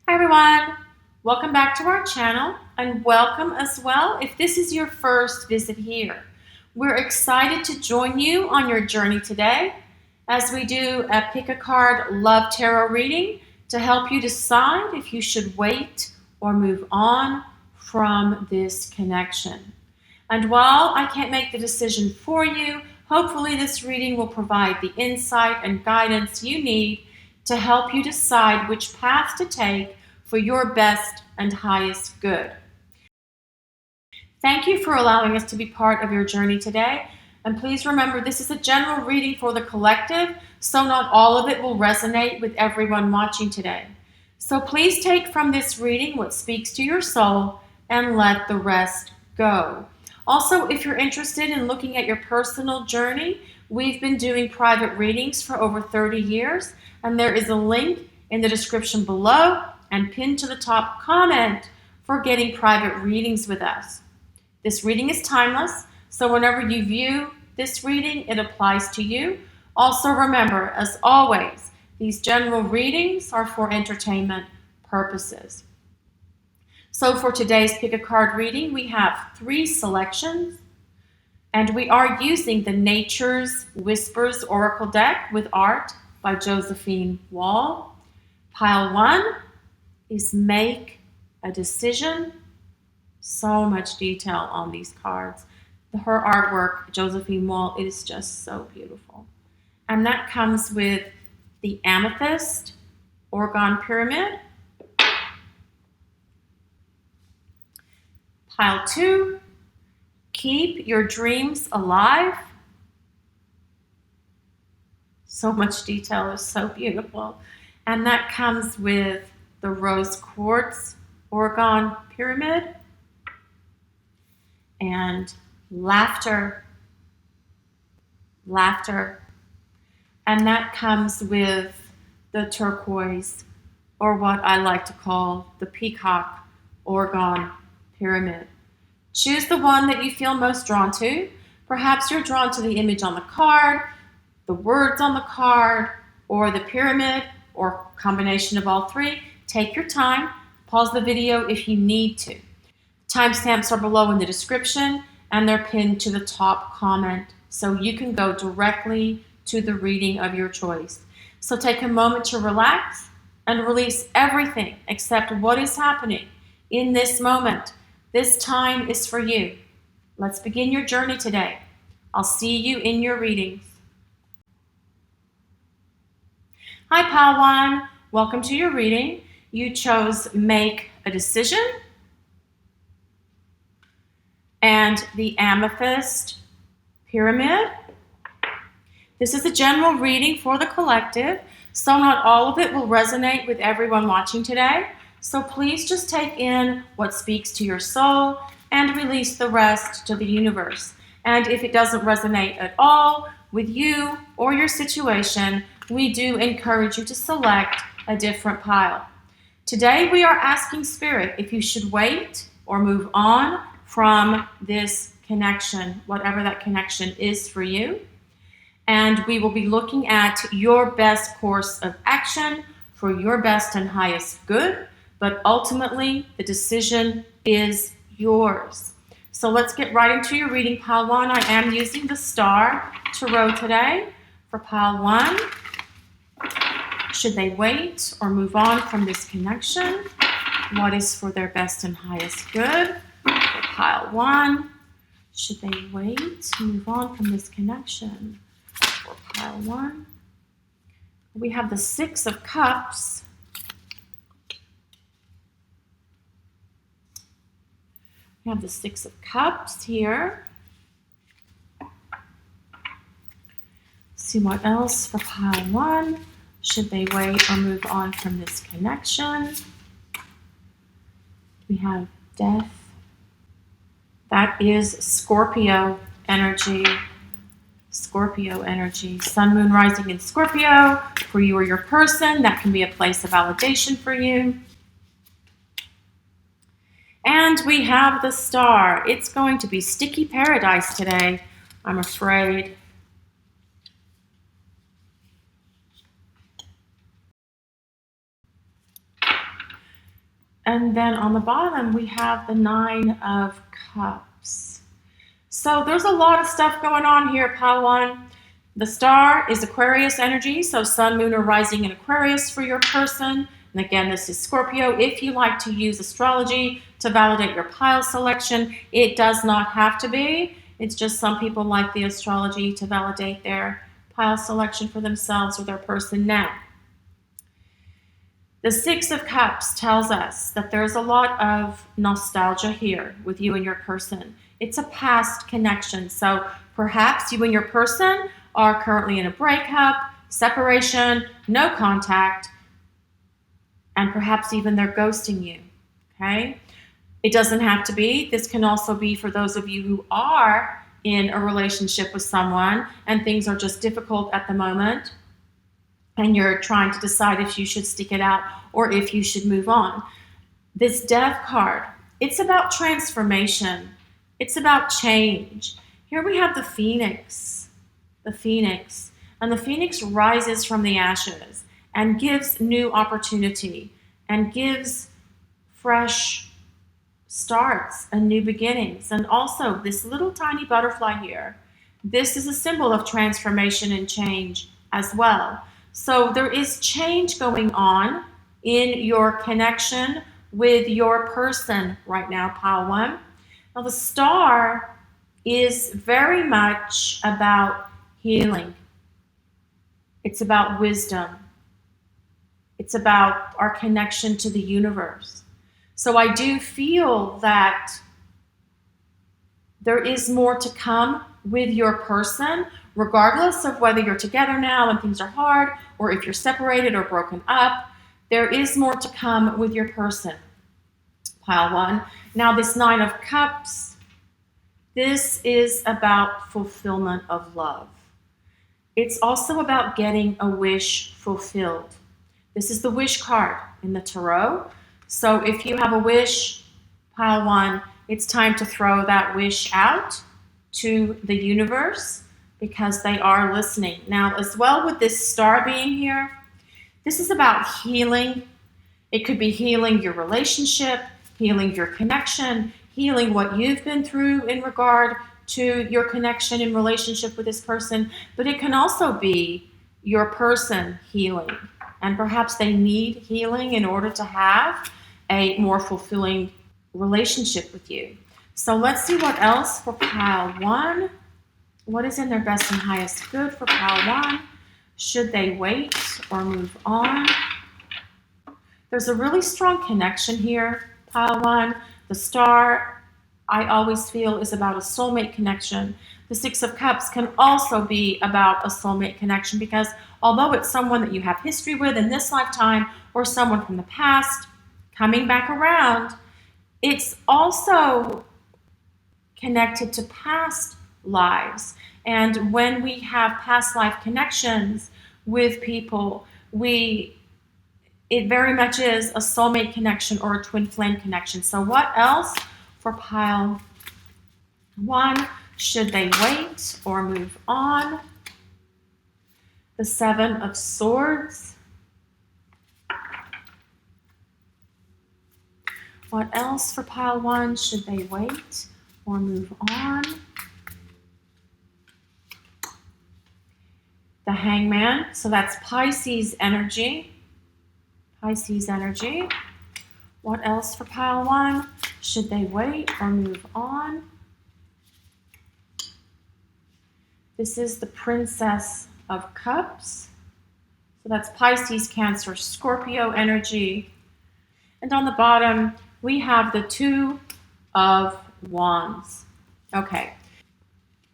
Hi everyone, welcome back to our channel and welcome as well if this is your first visit here. We're excited to join you on your journey today as we do a pick a card love tarot reading to help you decide if you should wait or move on from this connection. And while I can't make the decision for you, hopefully this reading will provide the insight and guidance you need to help you decide which path to take for your best and highest good. Thank you for allowing us to be part of your journey today. And please remember, this is a general reading for the collective, so not all of it will resonate with everyone watching today. So please take from this reading what speaks to your soul and let the rest go. Also, if you're interested in looking at your personal journey, we've been doing private readings for over 30 years, and there is a link in the description below and pinned to the top comment for getting private readings with us. This reading is timeless, so whenever you view this reading, it applies to you. Also remember, as always, these general readings are for entertainment purposes. So for today's pick a card reading, we have 3 selections, and we are using the Nature's Whispers Oracle deck with art by Josephine Wall. Pile 1 is Make a Decision. So much detail on these cards. Her artwork, Josephine Wall, it is just so beautiful. And that comes with the Amethyst Orgone Pyramid. Pile 2, Keep Your Dreams Alive. So much detail, is so beautiful. And that comes with the Rose Quartz Orgone Pyramid. And Laughter. And that comes with the turquoise, or what I like to call the Peacock Orgone Pyramid. Choose the one that you feel most drawn to. Perhaps you're drawn to the image on the card, the words on the card, or the pyramid, or combination of all 3. Take your time. Pause the video if you need to. Timestamps are below in the description, and they're pinned to the top comment, so you can go directly to the reading of your choice. So take a moment to relax and release everything except what is happening in this moment. This time is for you. Let's begin your journey today. I'll see you in your readings. Hi, Pile 1. Welcome to your reading. You chose Make a Decision and the Amethyst Pyramid. This is a general reading for the collective, so not all of it will resonate with everyone watching today. So please just take in what speaks to your soul and release the rest to the universe. And if it doesn't resonate at all with you or your situation, we do encourage you to select a different pile. Today we are asking Spirit if you should wait or move on from this connection, whatever that connection is for you. And we will be looking at your best course of action for your best and highest good, but ultimately the decision is yours. So let's get right into your reading, Pile 1. I am using the Star Tarot today for Pile 1. Should they wait or move on from this connection? What is for their best and highest good? For Pile 1, should they wait to move on from this connection? For Pile 1, we have the 6 of Cups. We have the 6 of Cups here. See what else for Pile 1. Should they wait or move on from this connection? We have Death. That is Scorpio energy. Scorpio energy. Sun, Moon, Rising in Scorpio. For you or your person, that can be a place of validation for you. And we have the Star. It's going to be sticky paradise today, I'm afraid. And then on the bottom, we have the Nine of Cups. So there's a lot of stuff going on here, pile one. The star is Aquarius energy, so sun, moon, or rising in Aquarius for your person. And again, this is Scorpio. If you like to use astrology to validate your pile selection, it does not have to be. It's just some people like the astrology to validate their pile selection for themselves or their person now. The Six of Cups tells us that there's a lot of nostalgia here with you and your person. It's a past connection. So perhaps you and your person are currently in a breakup, separation, no contact, and perhaps even they're ghosting you, okay? It doesn't have to be. This can also be for those of you who are in a relationship with someone and things are just difficult at the moment and you're trying to decide if you should stick it out or if you should move on. This Death card, it's about transformation. It's about change. Here we have the Phoenix, and the Phoenix rises from the ashes and gives new opportunity and gives fresh starts and new beginnings. And also this little tiny butterfly here, this is a symbol of transformation and change as well. So there is change going on in your connection with your person right now, pile one. Now the star is very much about healing. It's about wisdom. It's about our connection to the universe. So I do feel that there is more to come with your person, regardless of whether you're together now and things are hard, or if you're separated or broken up. There is more to come with your person, pile one. Now this Nine of Cups, this is about fulfillment of love. It's also about getting a wish fulfilled. This is the wish card in the tarot. So if you have a wish, pile one, it's time to throw that wish out to the universe because they are listening. Now, as well with this star being here, this is about healing. It could be healing your relationship, healing your connection, healing what you've been through in regard to your connection and relationship with this person, but it can also be your person healing. And perhaps they need healing in order to have a more fulfilling relationship with you. So let's see what else for pile one. What is in their best and highest good for pile one? Should they wait or move on? There's a really strong connection here, pile one. The star, I always feel, is about a soulmate connection. The Six of Cups can also be about a soulmate connection because although it's someone that you have history with in this lifetime or someone from the past coming back around, it's also connected to past lives. And when we have past life connections with people, it very much is a soulmate connection or a twin flame connection. So what else for pile one? Should they wait or move on? The Seven of Swords. What else for pile one? Should they wait or move on? The Hangman. So that's Pisces energy. Pisces energy. What else for pile one? Should they wait or move on? This is the Princess of Cups. So that's Pisces, Cancer, Scorpio energy. And on the bottom, we have the Two of Wands. Okay.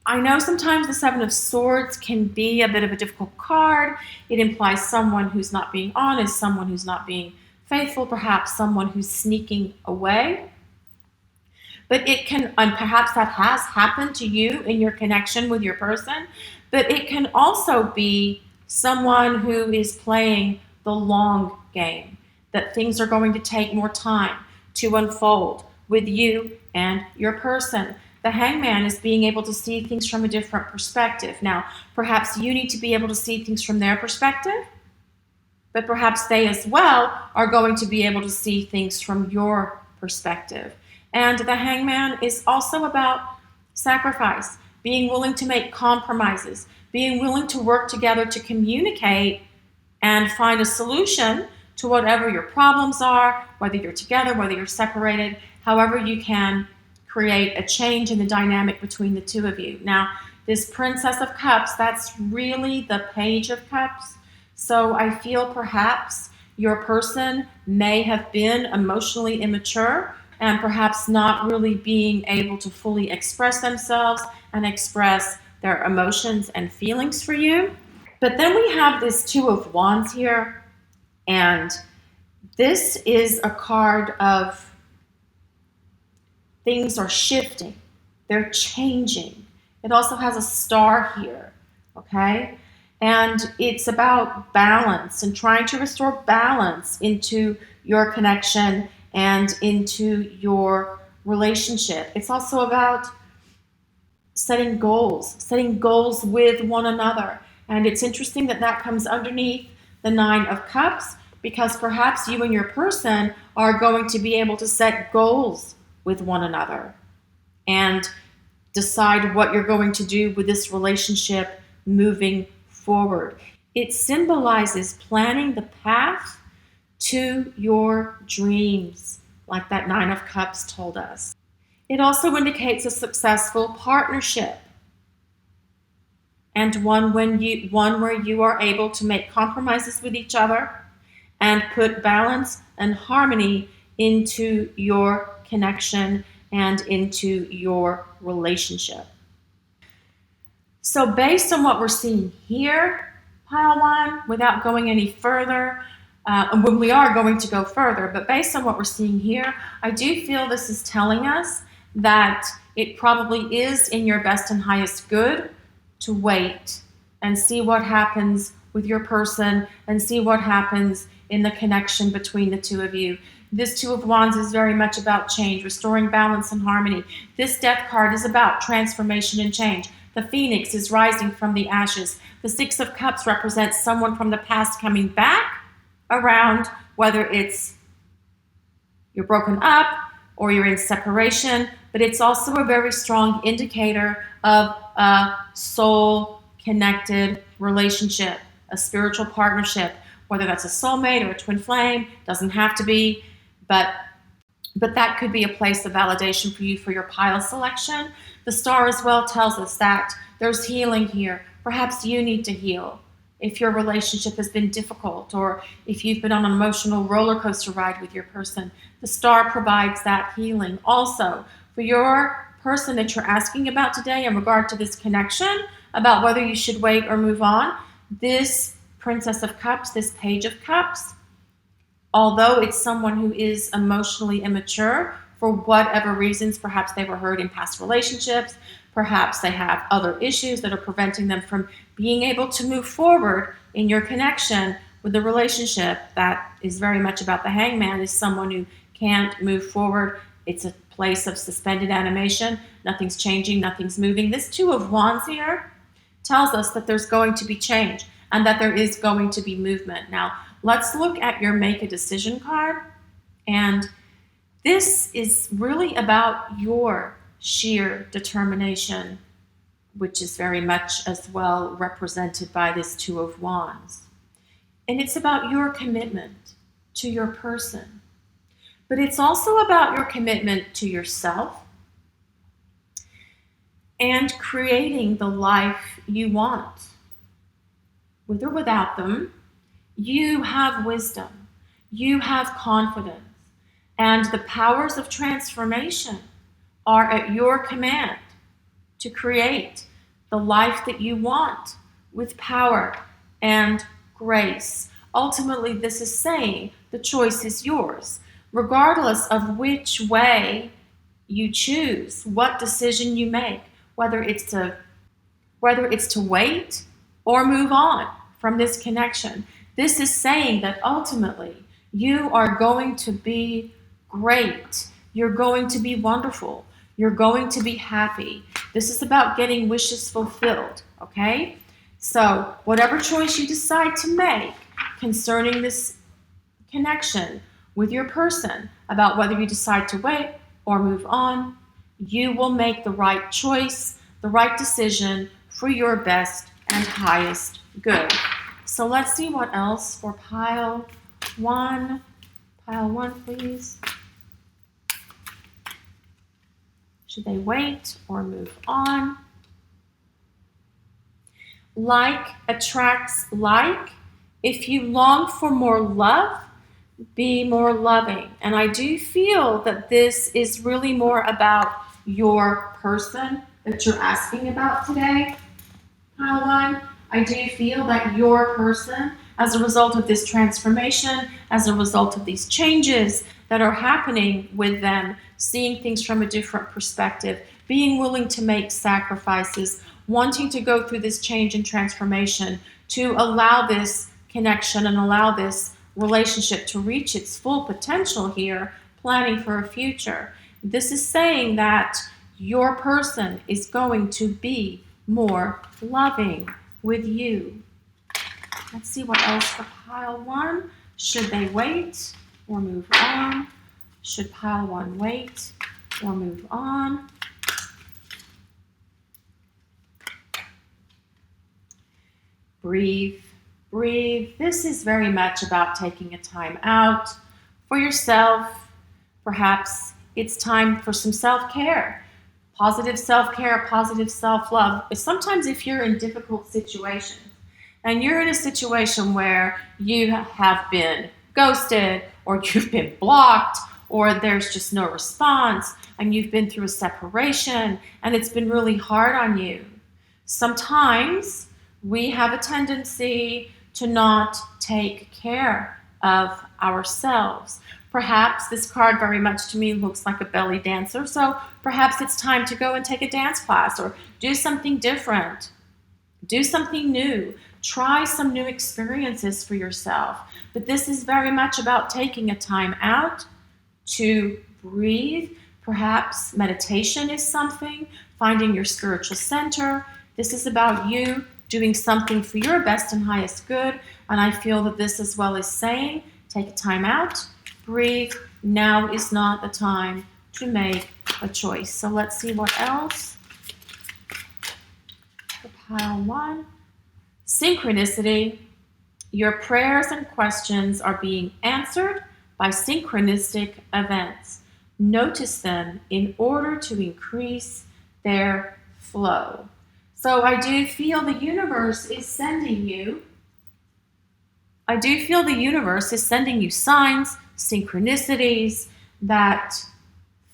I know sometimes the Seven of Swords can be a bit of a difficult card. It implies someone who's not being honest, someone who's not being faithful, perhaps someone who's sneaking away. But it can, and perhaps that has happened to you in your connection with your person, but it can also be someone who is playing the long game, that things are going to take more time to unfold with you and your person. The Hangman is being able to see things from a different perspective. Now, perhaps you need to be able to see things from their perspective, but perhaps they as well are going to be able to see things from your perspective. And the Hangman is also about sacrifice, being willing to make compromises, being willing to work together to communicate and find a solution to whatever your problems are, whether you're together, whether you're separated, however you can create a change in the dynamic between the two of you. Now, this Princess of Cups, that's really the Page of Cups. So I feel perhaps your person may have been emotionally immature and perhaps not really being able to fully express themselves and express their emotions and feelings for you. But then we have this Two of Wands here, and this is a card of things are shifting, they're changing. It also has a star here, okay? And it's about balance and trying to restore balance into your connection and into your relationship. It's also about setting goals with one another. And it's interesting that that comes underneath the Nine of Cups, because perhaps you and your person are going to be able to set goals with one another and decide what you're going to do with this relationship moving forward. It symbolizes planning the path to your dreams, like that Nine of Cups told us. It also indicates a successful partnership, and one where you are able to make compromises with each other and put balance and harmony into your connection and into your relationship. So based on what we're seeing here, pile one, without going any further, when we are going to go further, but based on what we're seeing here, I do feel this is telling us that it probably is in your best and highest good to wait and see what happens with your person and see what happens in the connection between the two of you. This Two of Wands is very much about change, restoring balance and harmony. This Death card is about transformation and change. The Phoenix is rising from the ashes. The Six of Cups represents someone from the past coming back around, whether it's you're broken up or you're in separation, but it's also a very strong indicator of a soul-connected relationship, a spiritual partnership, whether that's a soulmate or a twin flame, doesn't have to be, but that could be a place of validation for you for your pile selection. The star as well tells us that there's healing here. Perhaps you need to heal if your relationship has been difficult or if you've been on an emotional roller coaster ride with your person. The star provides that healing. Also, for your person that you're asking about today in regard to this connection, about whether you should wait or move on, this Princess of Cups, this Page of Cups, although it's someone who is emotionally immature for whatever reasons, perhaps they were hurt in past relationships, perhaps they have other issues that are preventing them from being able to move forward in your connection with the relationship that is very much about the Hangman, is someone who can't move forward. It's a place of suspended animation. Nothing's changing, nothing's moving. This Two of Wands here tells us that there's going to be change and that there is going to be movement. Now, let's look at your Make a Decision card. And this is really about your sheer determination, which is very much as well represented by this Two of Wands. And it's about your commitment to your person. But it's also about your commitment to yourself and creating the life you want. With or without them, you have wisdom, you have confidence, and the powers of transformation are at your command to create the life that you want with power and grace. Ultimately, this is saying the choice is yours, regardless of which way you choose, what decision you make, whether it's to wait or move on from this connection. This is saying that ultimately you are going to be great. You're going to be wonderful. You're going to be happy. This is about getting wishes fulfilled, okay? So whatever choice you decide to make, concerning this connection with your person, about whether you decide to wait or move on, you will make the right choice, the right decision for your best and highest good. So let's see what else for pile one. Pile one, please. Should they wait or move on? Like attracts like. If you long for more love, be more loving. And I do feel that this is really more about your person that you're asking about today, pile one. I do feel that your person, as a result of this transformation, as a result of these changes that are happening with them, seeing things from a different perspective, being willing to make sacrifices, wanting to go through this change and transformation to allow this connection and allow this relationship to reach its full potential here, planning for a future. This is saying that your person is going to be more loving with you. Let's see what else for pile one. Should they wait or move on? Should pile one wait or move on? Breathe, breathe. This is very much about taking a time out for yourself. Perhaps it's time for some self-care. Positive self-care, positive self-love. Sometimes if you're in difficult situations and you're in a situation where you have been ghosted or you've been blocked or there's just no response and you've been through a separation and it's been really hard on you, sometimes we have a tendency to not take care of ourselves. Perhaps this card very much to me looks like a belly dancer, so perhaps it's time to go and take a dance class or do something different. Do something new. Try some new experiences for yourself. But this is very much about taking a time out to breathe. Perhaps meditation is something, finding your spiritual center. This is about you doing something for your best and highest good. And I feel that this as well is saying, take a time out, breathe. Now is not the time to make a choice. So let's see what else. For pile one. Synchronicity. Your prayers and questions are being answered by synchronistic events. Notice them in order to increase their flow. So I do feel the universe is sending you signs, synchronicities, that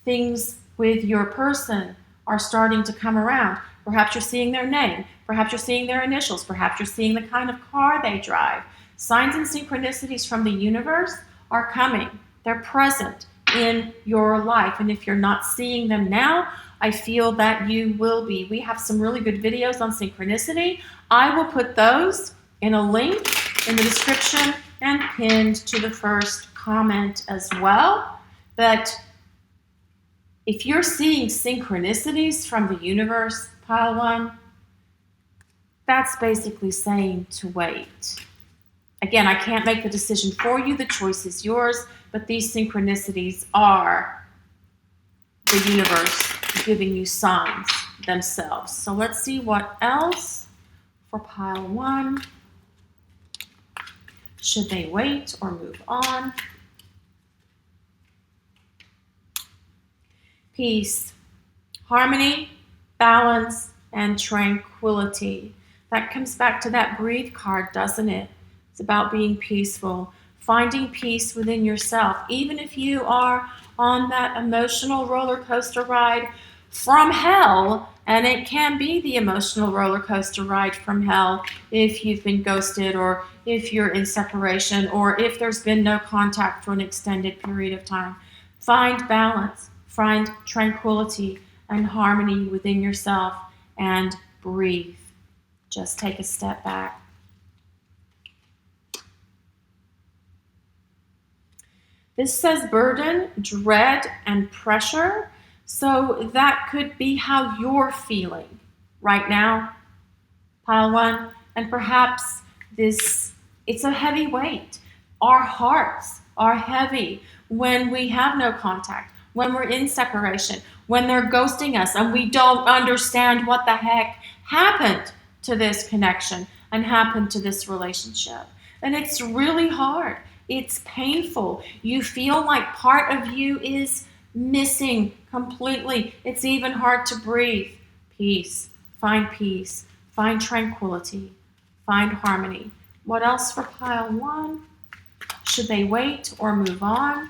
things with your person are starting to come around. Perhaps you're seeing their name. Perhaps you're seeing their initials. Perhaps you're seeing the kind of car they drive. Signs and synchronicities from the universe are coming. They're present in your life. And if you're not seeing them now, I feel that you will be. We have some really good videos on synchronicity. I will put those in a link in the description and pinned to the first comment as well. But if you're seeing synchronicities from the universe, pile one, that's basically saying to wait. Again, I can't make the decision for you. The choice is yours, but these synchronicities are the universe giving you signs themselves. So let's see what else for pile one. Should they wait or move on? Peace, harmony, balance, and tranquility. That comes back to that breathe card, doesn't it? It's about being peaceful, finding peace within yourself. Even if you are on that emotional roller coaster ride from hell, and it can be the emotional roller coaster ride from hell if you've been ghosted or if you're in separation or if there's been no contact for an extended period of time. Find balance, find tranquility and harmony within yourself and breathe. Just take a step back. This says burden, dread, and pressure. So that could be how you're feeling right now, pile one. And perhaps this It's a heavy weight. Our hearts are heavy when we have no contact, when we're in separation, when they're ghosting us and we don't understand what the heck happened to this connection and happened to this relationship. And it's really hard. It's painful. You feel like part of you is missing completely. It's even hard to breathe. Peace. Find tranquility. Find harmony. What else for pile 1? Should they wait or move on?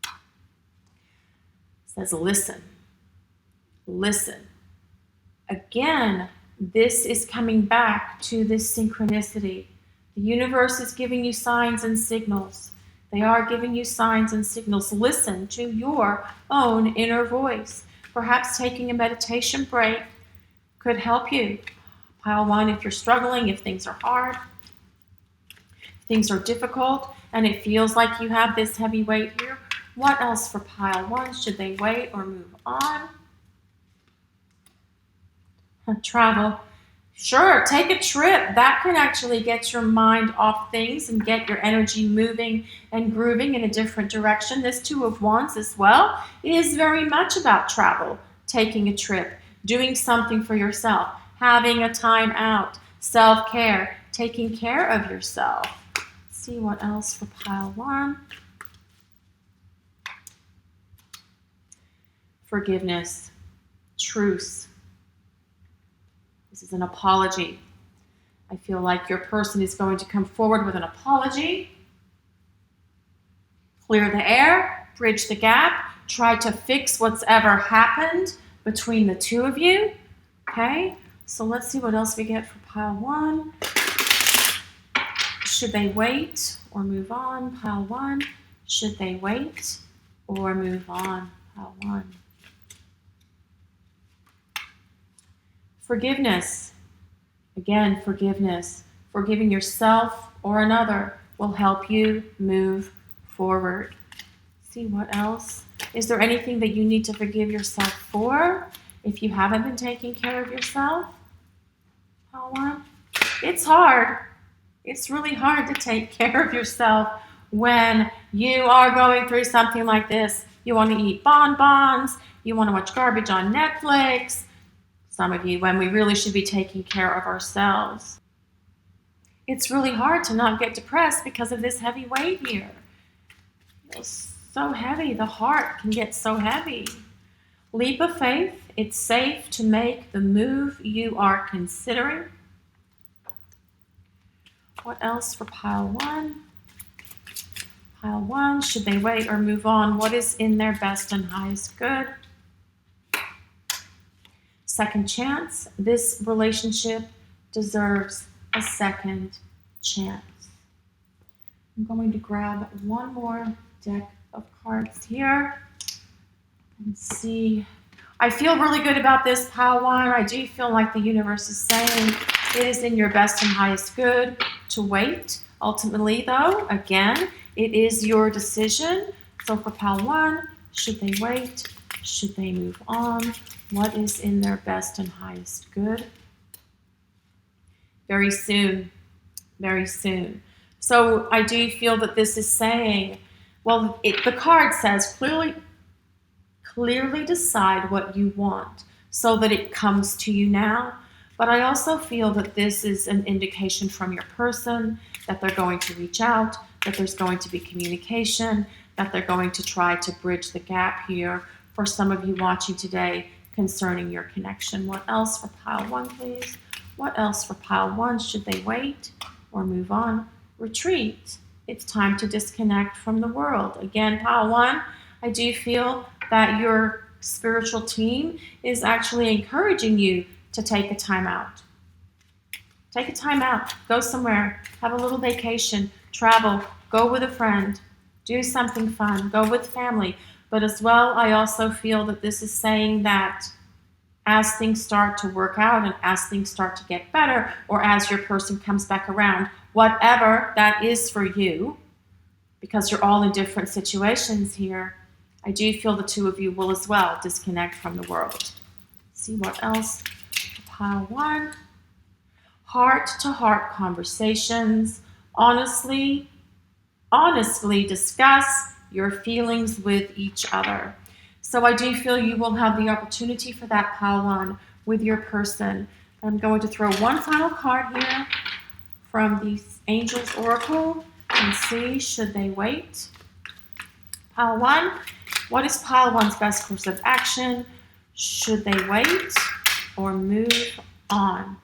It says listen. Listen. Again, this is coming back to this synchronicity. The universe is giving you signs and signals. They are giving you signs and signals. Listen to your own inner voice. Perhaps taking a meditation break could help you. Pile 1, if you're struggling, if things are hard, if things are difficult, and it feels like you have this heavy weight here. What else for pile 1? Should they wait or move on? Travel. Sure, take a trip. That can actually get your mind off things and get your energy moving and grooving in a different direction. This 2 of Wands as well is very much about travel, taking a trip, doing something for yourself, having a time out, self-care, taking care of yourself. Let's see what else for pile 1. Forgiveness, truce. This is an apology. I feel like your person is going to come forward with an apology. Clear the air, bridge the gap, try to fix what's ever happened between the 2 of you. Okay, so let's see what else we get for pile 1. Should they wait or move on? Pile 1. Should they wait or move on? Pile 1. Forgiveness. Again, forgiveness. Forgiving yourself or another will help you move forward. See what else? Is there anything that you need to forgive yourself for if you haven't been taking care of yourself? Pile 1. It's hard. It's really hard to take care of yourself when you are going through something like this. You want to eat bonbons. You want to watch garbage on Netflix. Some of you, when we really should be taking care of ourselves. It's really hard to not get depressed because of this heavy weight here. It's so heavy. The heart can get so heavy. Leap of faith. It's safe to make the move you are considering. What else for pile 1? Pile 1, should they wait or move on? What is in their best and highest good? Second chance. This relationship deserves a second chance. I'm going to grab one more deck of cards here and see. I feel really good about this pile 1. I do feel like the universe is saying it is in your best and highest good to wait. Ultimately, though, again, it is your decision. So for pile 1, should they wait? Should they move on? What is in their best and highest good? Very soon. Very soon. So I do feel that this is saying, well, the card says clearly decide what you want so that it comes to you now. But I also feel that this is an indication from your person that they're going to reach out, that there's going to be communication, that they're going to try to bridge the gap here for some of you watching today concerning your connection. What else for pile 1, please? What else for pile 1? Should they wait or move on? Retreat. It's time to disconnect from the world. Again, pile 1, I do feel that your spiritual team is actually encouraging you to take a time out. Take a time out. Go somewhere. Have a little vacation. Travel. Go with a friend. Do something fun. Go with family. But as well, I also feel that this is saying that as things start to work out and as things start to get better, or as your person comes back around, whatever that is for you, because you're all in different situations here, I do feel the 2 of you will as well disconnect from the world. See what else? Pile 1. heart-to-heart conversations, honestly discuss your feelings with each other. So I do feel you will have the opportunity for that pile one with your person. I'm going to throw one final card here from the Angels Oracle and see, should they wait? Pile one, what is pile one's best course of action? Should they wait or move on?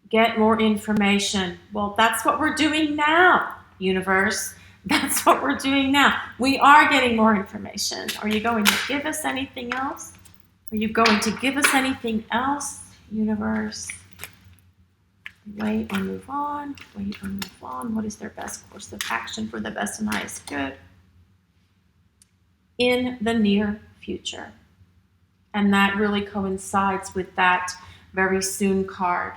Get more information. Well, that's what we're doing now, universe. That's what we're doing now. We are getting more information. Are you going to give us anything else? Are you going to give us anything else, universe? Wait or move on. Wait or move on. What is their best course of action for the best and highest good in the near future? And that really coincides with that very soon card.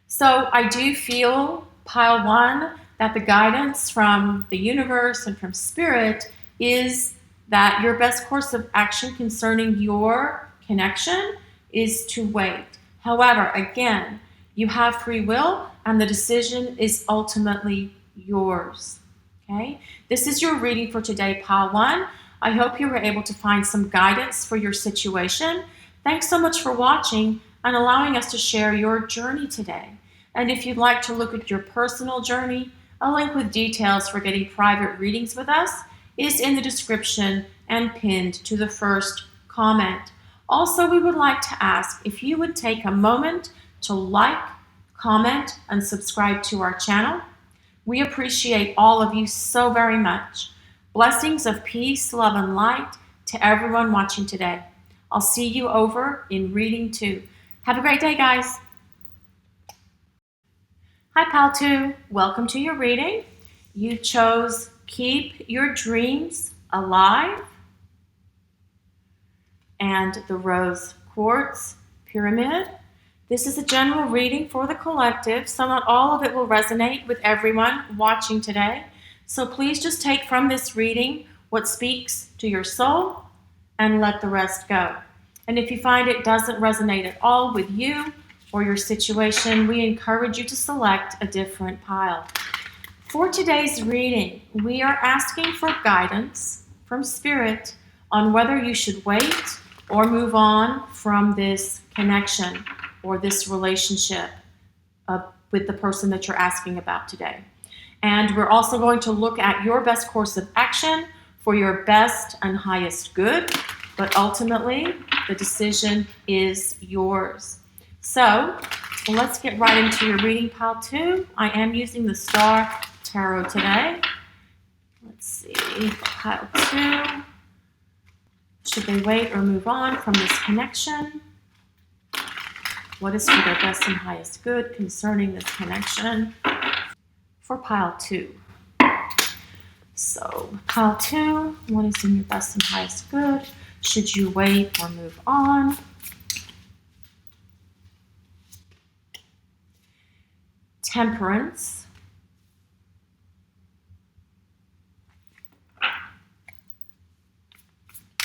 So I do feel, pile one, that the guidance from the universe and from spirit is that your best course of action concerning your connection is to wait. However, again, you have free will and the decision is ultimately yours. Okay? This is your reading for today, pile one. I hope you were able to find some guidance for your situation. Thanks so much for watching and allowing us to share your journey today. And if you'd like to look at your personal journey, a link with details for getting private readings with us is in the description and pinned to the first comment. Also, we would like to ask if you would take a moment to like, comment, and subscribe to our channel. We appreciate all of you so very much. Blessings of peace, love, and light to everyone watching today. I'll see you over in reading 2. Have a great day, guys. Hi, Pal 2. Welcome to your reading. You chose Keep Your Dreams Alive and the Rose Quartz Pyramid. This is a general reading for the collective, so not all of it will resonate with everyone watching today. So please just take from this reading what speaks to your soul and let the rest go. And if you find it doesn't resonate at all with you or your situation, we encourage you to select a different pile. For today's reading, we are asking for guidance from Spirit on whether you should wait or move on from this connection or this relationship with the person that you're asking about today. And we're also going to look at your best course of action for your best and highest good, but ultimately the decision is yours. So let's get right into your reading, pile 2. I am using the Star Tarot today. Let's see, pile 2. Should they wait or move on from this connection? What is for their best and highest good concerning this connection for pile 2? So pile 2, what is in your best and highest good? Should you wait or move on? Temperance.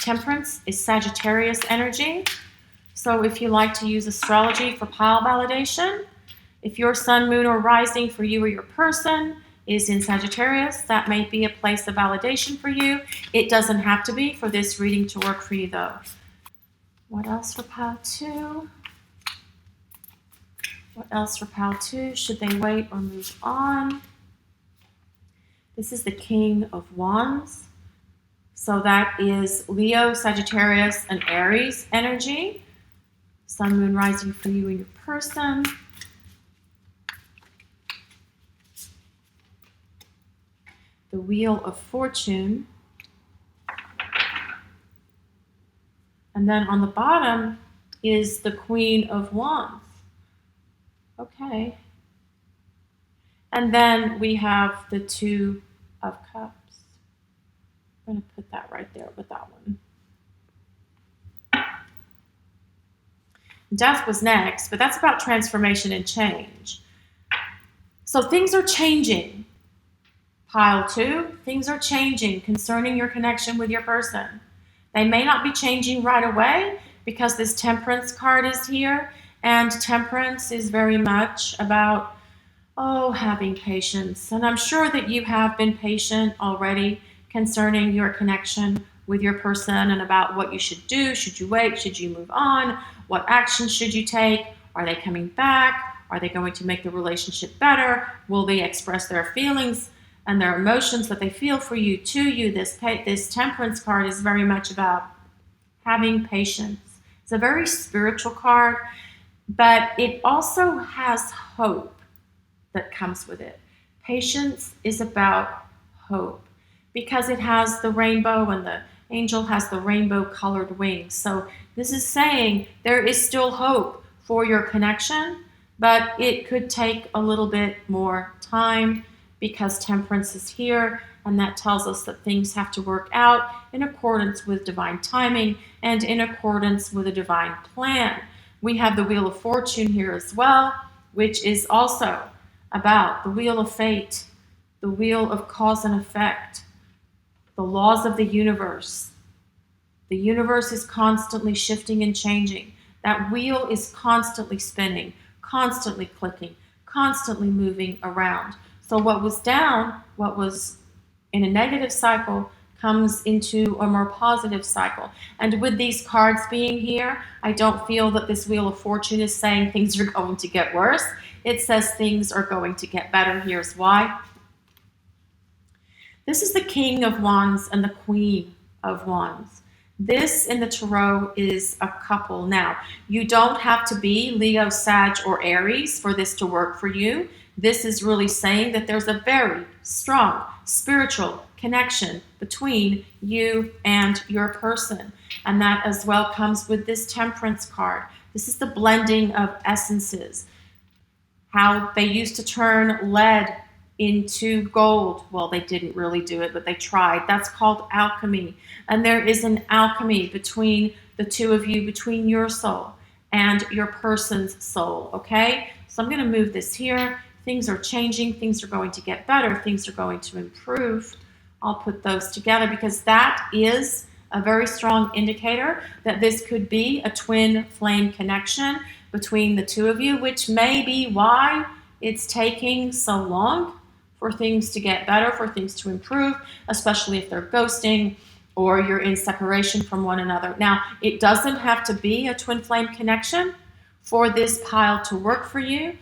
Temperance is Sagittarius energy. So if you like to use astrology for pile validation, if your sun, moon, or rising for you or your person is in Sagittarius, that may be a place of validation for you. It doesn't have to be for this reading to work for you, though. What else for pile 2? What else for pile 2? Should they wait or move on? This is the King of Wands. So that is Leo, Sagittarius, and Aries energy. Sun, moon, rising for you and your person. The Wheel of Fortune. And then on the bottom is the Queen of Wands. Okay. And then we have the Two of Cups. I'm going to put that right there with that one. Death was next, but that's about transformation and change. So things are changing. Pile 2, things are changing concerning your connection with your person. They may not be changing right away. because this Temperance card is here, and Temperance is very much about, having patience. And I'm sure that you have been patient already concerning your connection with your person and about what you should do. Should you wait? Should you move on? What actions should you take? Are they coming back? Are they going to make the relationship better? Will they express their feelings and their emotions that they feel for you to you? This Temperance card is very much about having patience. It's a very spiritual card, but it also has hope that comes with it. Patience is about hope because it has the rainbow, and the angel has the rainbow colored wings. So this is saying there is still hope for your connection, but it could take a little bit more time because Temperance is here, and that tells us that things have to work out in accordance with divine timing and in accordance with a divine plan. We have the Wheel of Fortune here as well, which is also about the wheel of fate, the wheel of cause and effect, the laws of the universe. The universe is constantly shifting and changing. That wheel is constantly spinning, constantly clicking, constantly moving around. So what was down, what was in a negative cycle, comes into a more positive cycle. And with these cards being here, I don't feel that this Wheel of Fortune is saying things are going to get worse. It says things are going to get better. Here's why. This is the King of Wands and the Queen of Wands. This in the Tarot is a couple. Now, you don't have to be Leo, Sag, or Aries for this to work for you. This is really saying that there's a very strong spiritual connection between you and your person. And that as well comes with this Temperance card. This is the blending of essences. How they used to turn lead into gold. Well, they didn't really do it, but they tried. That's called alchemy. And there is an alchemy between the two of you, between your soul and your person's soul, okay? So I'm going to move this here. Things are changing. Things are going to get better. Things are going to improve. I'll put those together because that is a very strong indicator that this could be a twin flame connection between the two of you, which may be why it's taking so long for things to get better, for things to improve, especially if they're ghosting or you're in separation from one another. Now, it doesn't have to be a twin flame connection for this pile to work for you,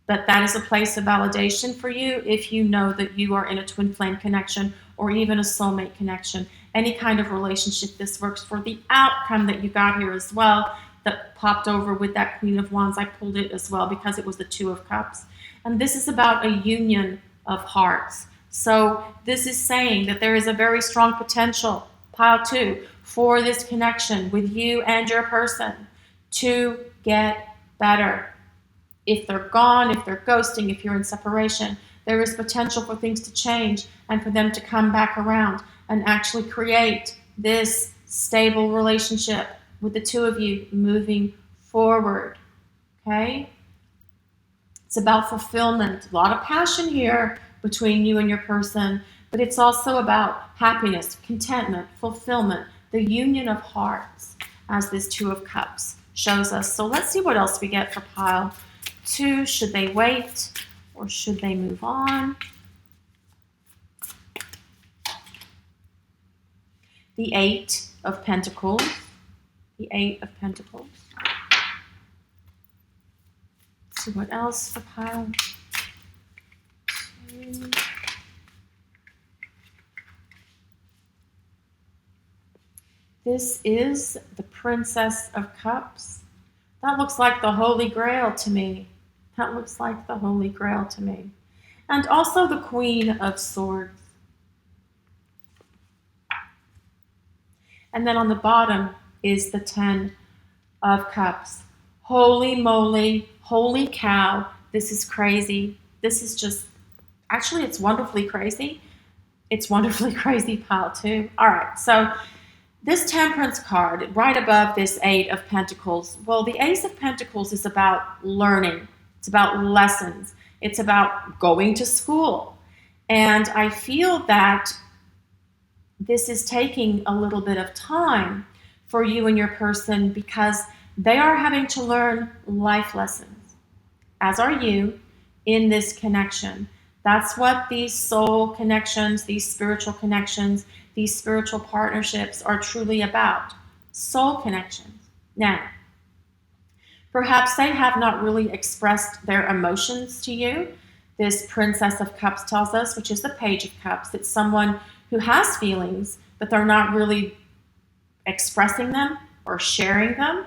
but that is a place of validation for you if you know that you are in a twin flame connection or even a soulmate connection. Any kind of relationship, this works for. The outcome that you got here as well, that popped over with that Queen of Wands, I pulled it as well because it was the Two of Cups. And this is about a union of hearts. So this is saying that there is a very strong potential, pile 2, for this connection with you and your person to get better. If they're gone, if they're ghosting, if you're in separation, there is potential for things to change and for them to come back around and actually create this stable relationship with the two of you moving forward, okay? It's about fulfillment. A lot of passion here between you and your person, but it's also about happiness, contentment, fulfillment, the union of hearts, as this Two of Cups shows us. So let's see what else we get for pile 2. Should they wait or should they move on? The Eight of Pentacles. The Eight of Pentacles. Let's see what else for pile 2. This is the Princess of Cups. That looks like the Holy Grail to me. That looks like the Holy Grail to me. And also the Queen of Swords. And then on the bottom is the Ten of Cups. Holy moly, holy cow, this is crazy. This is just, actually it's wonderfully crazy. It's wonderfully crazy pile 2. All right, so this Temperance card right above this Eight of Pentacles, well, the Ace of Pentacles is about learning. It's about lessons. It's about going to school. And I feel that this is taking a little bit of time for you and your person because they are having to learn life lessons, as are you, in this connection. That's what these soul connections, these spiritual connections, these spiritual partnerships are truly about. Soul connections. Now, perhaps they have not really expressed their emotions to you. This Princess of Cups tells us, which is the Page of Cups. It's someone who has feelings, but they're not really expressing them or sharing them.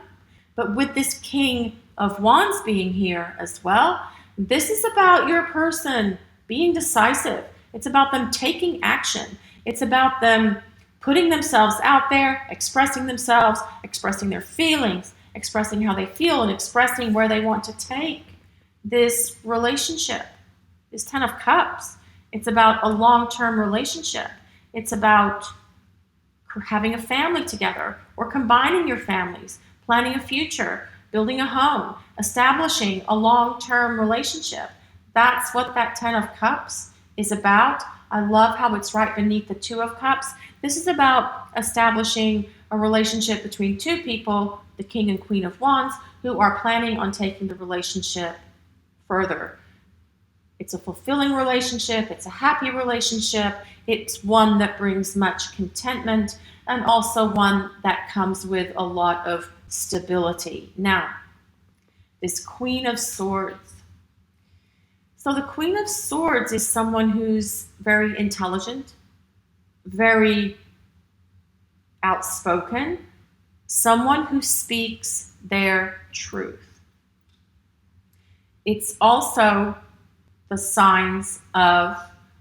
But with this King of Wands being here as well, this is about your person being decisive. It's about them taking action. It's about them putting themselves out there, expressing themselves, expressing their feelings, expressing how they feel, and expressing where they want to take this relationship. This Ten of Cups. It's about a long-term relationship. It's about having a family together or combining your families, planning a future, building a home, establishing a long-term relationship. That's what that Ten of Cups is about. I love how it's right beneath the Two of Cups. This is about establishing a relationship between two people, the King and Queen of Wands, who are planning on taking the relationship further. It's a fulfilling relationship. It's a happy relationship. It's one that brings much contentment and also one that comes with a lot of stability. Now, this Queen of Swords. So the Queen of Swords is someone who's very intelligent, very outspoken, someone who speaks their truth. It's also the signs of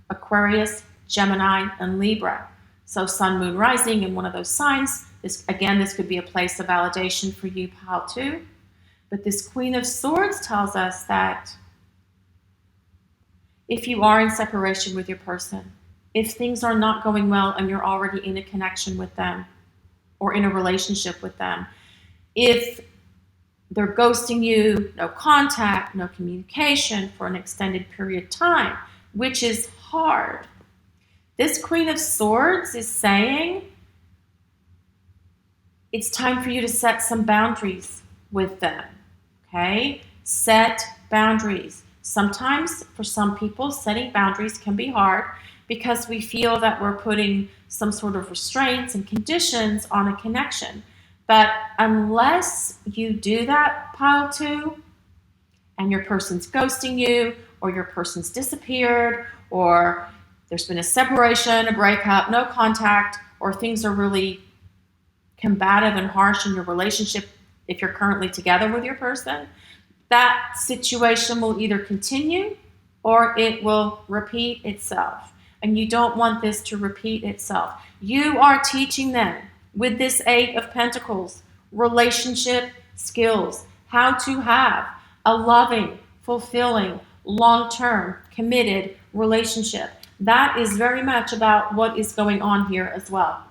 Aquarius, Gemini, and Libra. So Sun, Moon, Rising in one of those signs. This could be a place of validation for you, pile 2. But this Queen of Swords tells us that if you are in separation with your person, if things are not going well and you're already in a connection with them or in a relationship with them, if they're ghosting you, no contact, no communication for an extended period of time, which is hard. This Queen of Swords is saying it's time for you to set some boundaries with them, okay? Set boundaries. Sometimes, for some people, setting boundaries can be hard because we feel that we're putting some sort of restraints and conditions on a connection. But unless you do that, pile 2, and your person's ghosting you, or your person's disappeared, or there's been a separation, a breakup, no contact, or things are really combative and harsh in your relationship if you're currently together with your person, that situation will either continue or it will repeat itself. And you don't want this to repeat itself. You are teaching them with this Eight of Pentacles, relationship skills, how to have a loving, fulfilling, long-term, committed relationship. That is very much about what is going on here as well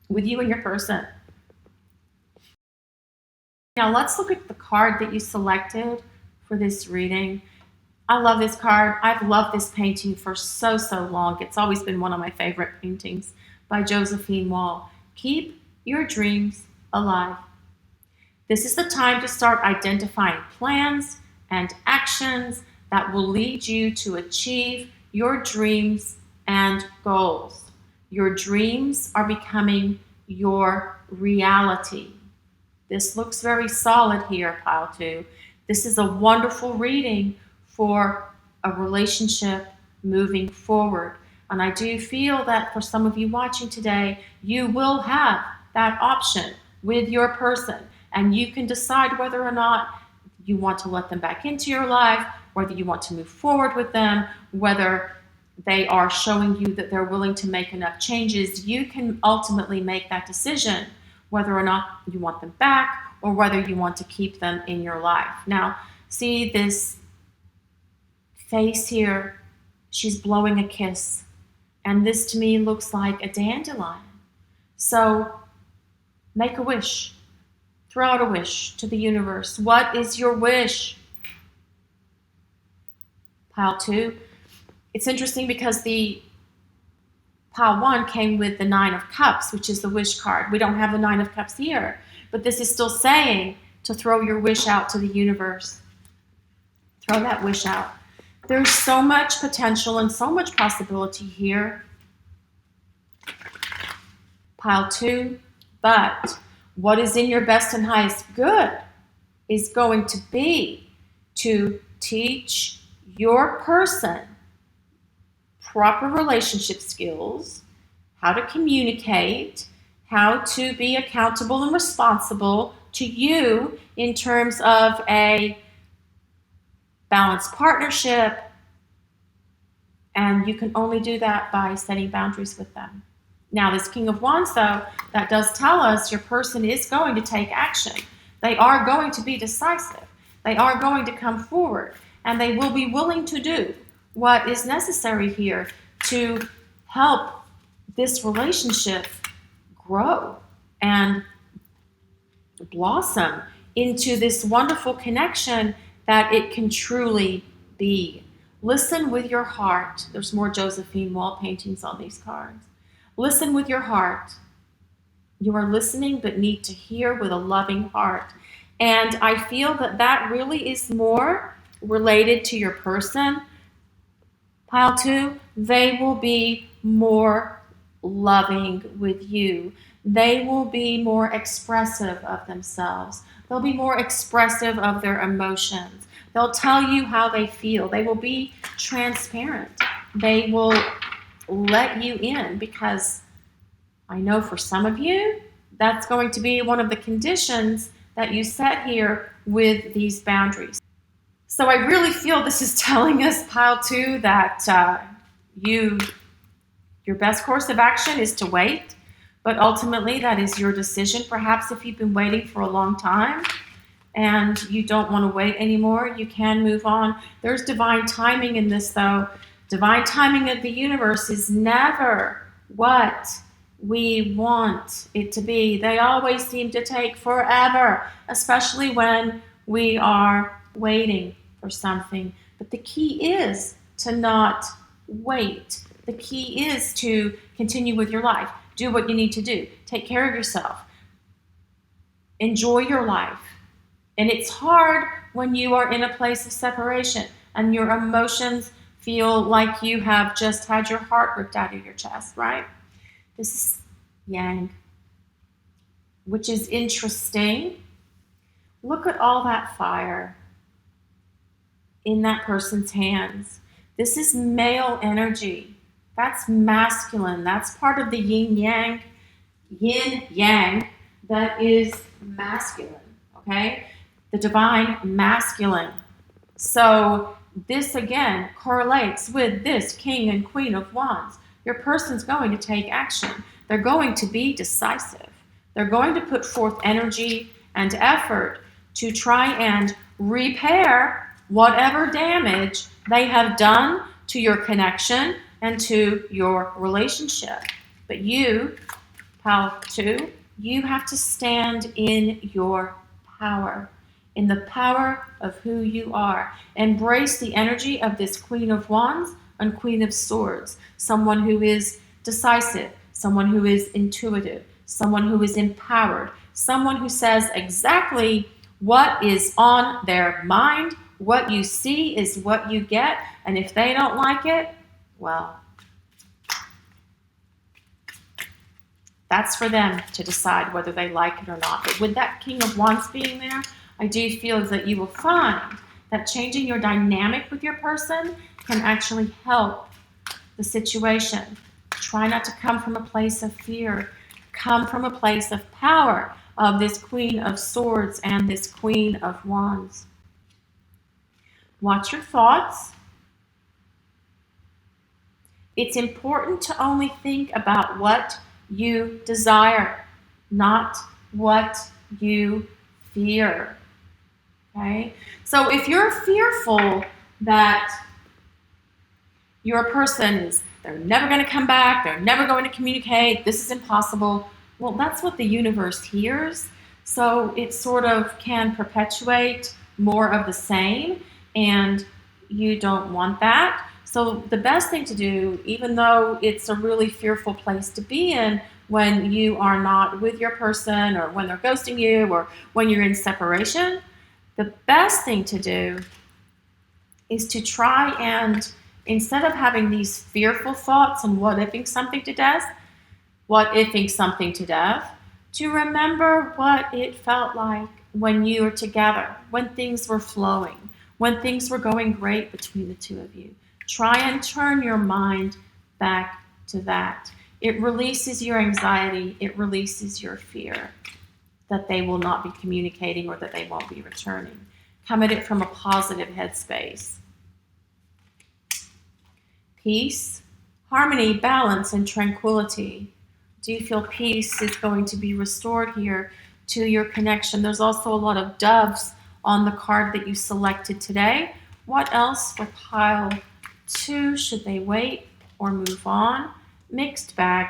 with you and your person. Now let's look at the card that you selected for this reading. I love this card. I've loved this painting for so long. It's always been one of my favorite paintings by Josephine Wall. Keep your dreams alive. This is the time to start identifying plans and actions that will lead you to achieve your dreams and goals. Your dreams are becoming your reality. This looks very solid here, pile 2. This is a wonderful reading for a relationship moving forward. And I do feel that for some of you watching today, you will have that option with your person. And you can decide whether or not you want to let them back into your life, whether you want to move forward with them, whether they are showing you that they're willing to make enough changes. You can ultimately make that decision whether or not you want them back or whether you want to keep them in your life. Now, see this face here? She's blowing a kiss. And this to me looks like a dandelion. So make a wish. Throw out a wish to the universe. What is your wish? Pile 2. It's interesting because the pile 1 came with the 9 of Cups, which is the wish card. We don't have the 9 of Cups here, but this is still saying to throw your wish out to the universe. Throw that wish out. There's so much potential and so much possibility here. Pile 2, but what is in your best and highest good is going to be to teach your person proper relationship skills, how to communicate, how to be accountable and responsible to you in terms of a balanced partnership, and you can only do that by setting boundaries with them. Now, this King of Wands, though, that does tell us your person is going to take action. They are going to be decisive. They are going to come forward, and they will be willing to do what is necessary here to help this relationship grow and blossom into this wonderful connection that it can truly be. Listen with your heart. There's more Josephine wall paintings on these cards. Listen with your heart. You are listening but need to hear with a loving heart. And I feel that that really is more related to your person. Pile 2, they will be more loving with you. They will be more expressive of themselves. They'll be more expressive of their emotions. They'll tell you how they feel. They will be transparent. They will let you in, because I know for some of you, that's going to be one of the conditions that you set here with these boundaries. So I really feel this is telling us, Pile 2, that your best course of action is to wait, but ultimately that is your decision. Perhaps if you've been waiting for a long time and you don't want to wait anymore, you can move on. There's divine timing in this, though. Divine timing of the universe is never what we want it to be. They always seem to take forever, especially when we are waiting for something. But the key is to not wait. The key is to continue with your life. Do what you need to do. Take care of yourself. Enjoy your life. And it's hard when you are in a place of separation and your emotions feel like you have just had your heart ripped out of your chest, right? This is Yang, which is interesting. Look at all that fire in that person's hands. This is male energy. That's masculine. That's part of the yin yang that is masculine, okay? The divine masculine. So this again correlates with this King and Queen of Wands. Your person's going to take action. They're going to be decisive. They're going to put forth energy and effort to try and repair whatever damage they have done to your connection and to your relationship. But you, Pile 2, you have to stand in your power, in the power of who you are. Embrace the energy of this Queen of Wands and Queen of Swords, someone who is decisive, someone who is intuitive, someone who is empowered, someone who says exactly what is on their mind. What you see is what you get, and if they don't like it, well, that's for them to decide whether they like it or not. But with that King of Wands being there, I do feel that you will find that changing your dynamic with your person can actually help the situation. Try not to come from a place of fear. Come from a place of power of this Queen of Swords and this Queen of Wands. Watch your thoughts. It's important to only think about what you desire, not what you fear. Okay? So if you're fearful that your person is, they're never going to come back, they're never going to communicate, this is impossible, well, that's what the universe hears. So it sort of can perpetuate more of the same, and you don't want that. So the best thing to do, even though it's a really fearful place to be in when you are not with your person or when they're ghosting you or when you're in separation, the best thing to do is to try and, instead of having these fearful thoughts and what-ifing something to death, to remember what it felt like when you were together, when things were flowing, when things were going great between the two of you. Try and turn your mind back to that. It releases your anxiety. It releases your fear that they will not be communicating or that they won't be returning. Come at it from a positive headspace. Peace, harmony, balance, and tranquility. Do you feel peace is going to be restored here to your connection? There's also a lot of doves on the card that you selected today. What else for pile 2? Should they wait or move on? Mixed bag.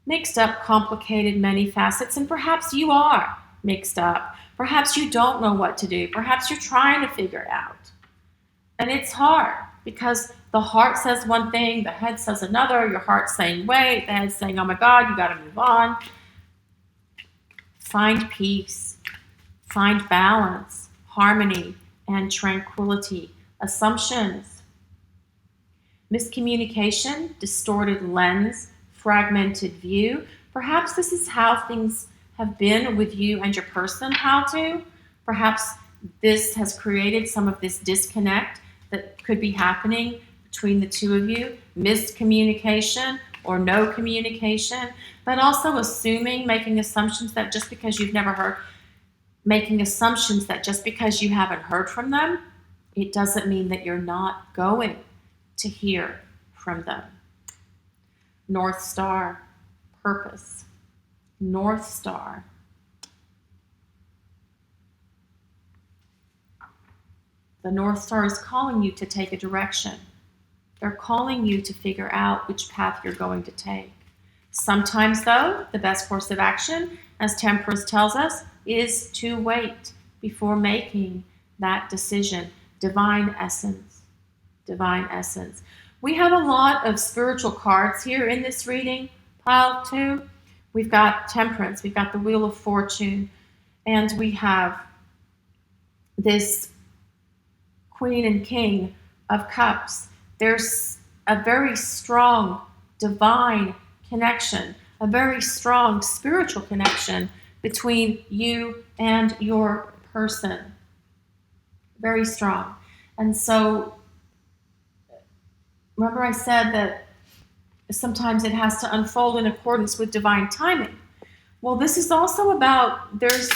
Mixed up, complicated, many facets, and perhaps you are mixed up. Perhaps you don't know what to do. Perhaps you're trying to figure it out. And it's hard because the heart says one thing, the head says another, your heart's saying wait, the head's saying, oh my God, you got to move on. Find peace, find balance, harmony, and tranquility. Assumptions, miscommunication, distorted lens, fragmented view. Perhaps this is how things have been with you and your person, how to. Perhaps this has created some of this disconnect that could be happening between the two of you, miscommunication or no communication, but also making assumptions that just because you've never heard, making assumptions that just because you haven't heard from them, it doesn't mean that you're not going to hear from them. North Star, purpose. North Star. The North Star is calling you to take a direction. They're calling you to figure out which path you're going to take. Sometimes, though, the best course of action, as Temperance tells us, is to wait before making that decision. Divine essence. Divine essence. We have a lot of spiritual cards here in this reading, pile 2. We've got Temperance, we've got the Wheel of Fortune, and we have this Queen and King of Cups. There's a very strong divine connection, a very strong spiritual connection between you and your person. Very strong. And so, remember I said that sometimes it has to unfold in accordance with divine timing. Well, this is also about, there's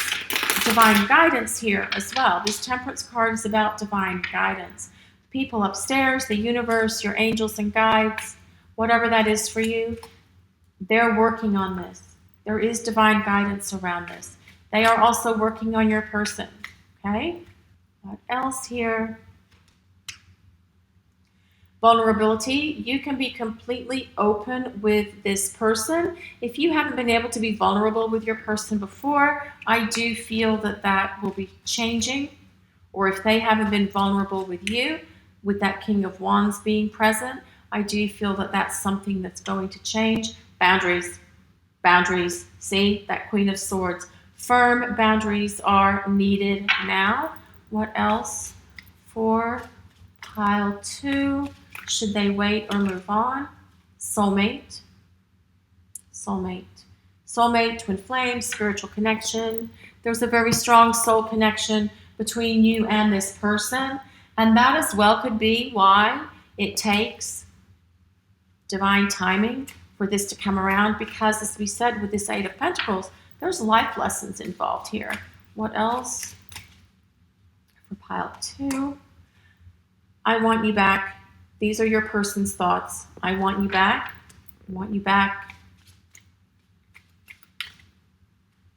divine guidance here as well. This Temperance card is about divine guidance. People upstairs, the universe, your angels and guides, whatever that is for you, they're working on this. There is divine guidance around this. They are also working on your person, okay? What else here? Vulnerability. You can be completely open with this person. If you haven't been able to be vulnerable with your person before, I do feel that that will be changing. Or if they haven't been vulnerable with you, with that King of Wands being present, I do feel that that's something that's going to change. Boundaries. Boundaries. See, that Queen of Swords. Firm boundaries are needed now. What else for pile 2? Should they wait or move on? Soulmate. Soulmate. Soulmate, twin flame, spiritual connection. There's a very strong soul connection between you and this person. And that as well could be why it takes divine timing for this to come around. Because as we said with this 8 of Pentacles, there's life lessons involved here. What else for pile 2? I want you back. These are your person's thoughts. I want you back. I want you back.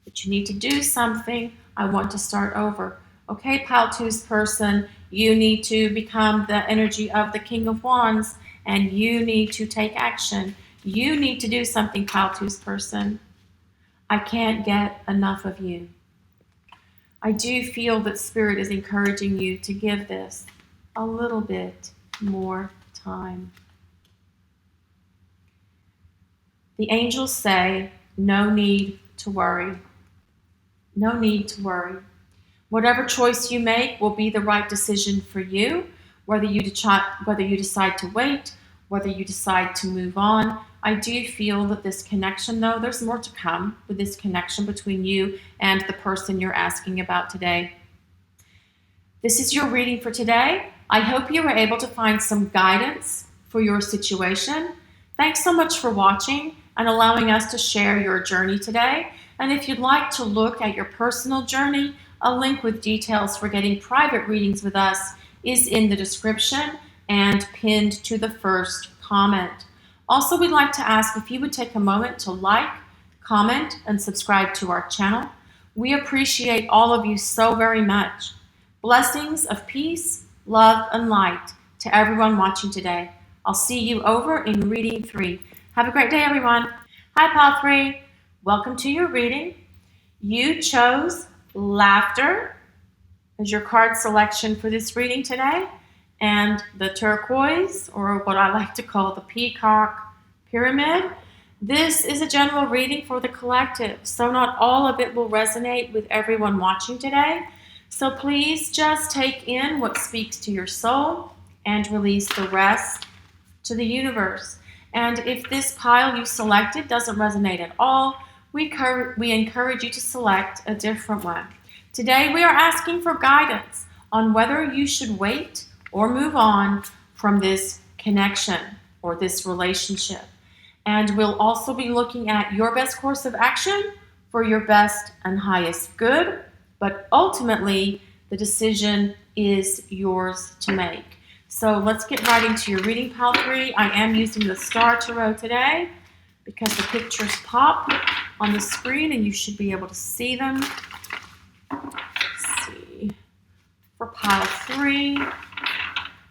But you need to do something. I want to start over. Okay, pile 2's person, you need to become the energy of the King of Wands, and you need to take action. You need to do something, pile 2's person. I can't get enough of you. I do feel that Spirit is encouraging you to give this a little bit more time. The angels say, no need to worry. No need to worry. Whatever choice you make will be the right decision for you, whether you decide to wait, whether you decide to move on. I do feel that this connection, though, there's more to come with this connection between you and the person you're asking about today. This is your reading for today. I hope you were able to find some guidance for your situation. Thanks so much for watching and allowing us to share your journey today. And if you'd like to look at your personal journey, a link with details for getting private readings with us is in the description and pinned to the first comment. Also, we'd like to ask if you would take a moment to like, comment, and subscribe to our channel. We appreciate all of you so very much. Blessings of peace, love, and light to everyone watching today. I'll see you over in reading 3. Have a great day, everyone. Hi, Pile 3. Welcome to your reading. You chose laughter as your card selection for this reading today, and the turquoise, or what I like to call the peacock pyramid. This is a general reading for the collective, so not all of it will resonate with everyone watching today. So please just take in what speaks to your soul and release the rest to the universe. And if this pile you selected doesn't resonate at all, we encourage you to select a different one. Today we are asking for guidance on whether you should wait or move on from this connection or this relationship. And we'll also be looking at your best course of action for your best and highest good, but ultimately the decision is yours to make. So let's get right into your reading, Pile 3. I am using the Star Tarot today because the pictures pop on the screen and you should be able to see them. Let's see. For Pile 3,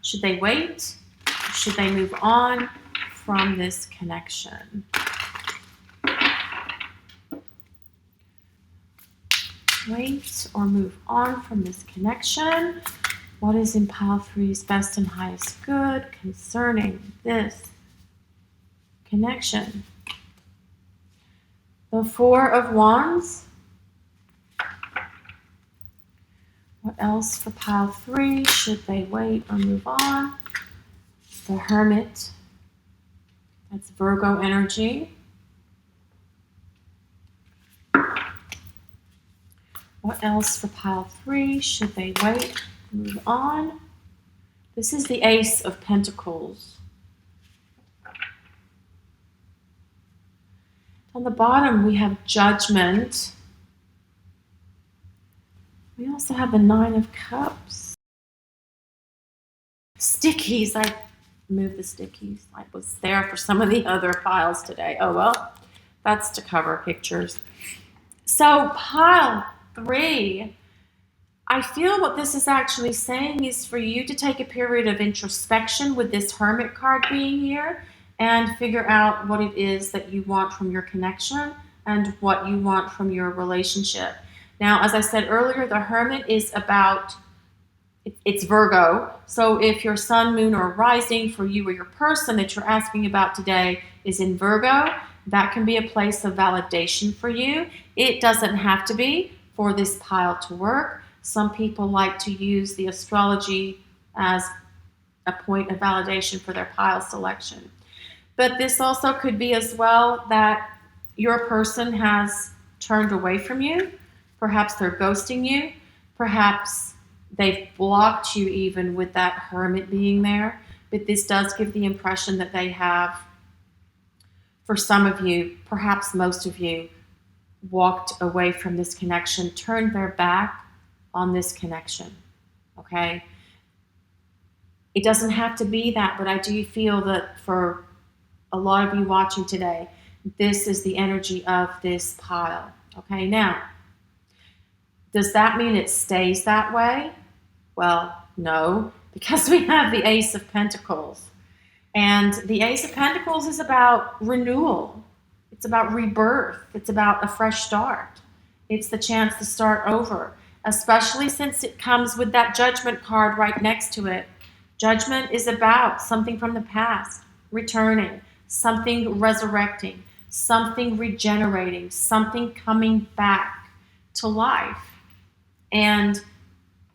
should they wait? Or should they move on from this connection? Wait or move on from this connection. What is in Pile 3's best and highest good concerning this connection? The 4 of Wands. What else for Pile 3? Should they wait or move on? The Hermit. That's Virgo energy. What else for Pile 3? Should they wait? Move on. This is the Ace of Pentacles. On the bottom, we have Judgment. We also have the 9 of Cups. Stickies. I moved the stickies. I was there for some of the other piles today. Oh, well, that's to cover pictures. So Pile 3, I feel what this is actually saying is for you to take a period of introspection with this Hermit card being here and figure out what it is that you want from your connection and what you want from your relationship. Now, as I said earlier, the Hermit is about, it's Virgo. So if your sun, moon, or rising for you or your person that you're asking about today is in Virgo, that can be a place of validation for you. It doesn't have to be for this pile to work. Some people like to use the astrology as a point of validation for their pile selection. But this also could be as well that your person has turned away from you. Perhaps they're ghosting you. Perhaps they've blocked you even with that Hermit being there. But this does give the impression that they have, for some of you, perhaps most of you, walked away from this connection, turned their back on this connection, okay? It doesn't have to be that, but I do feel that for a lot of you watching today, this is the energy of this pile, okay? Now, does that mean it stays that way? Well, no, because we have the Ace of Pentacles. And the Ace of Pentacles is about renewal. It's about rebirth. It's about a fresh start. It's the chance to start over, especially since it comes with that Judgment card right next to it. Judgment is about something from the past returning, something resurrecting, something regenerating, something coming back to life. And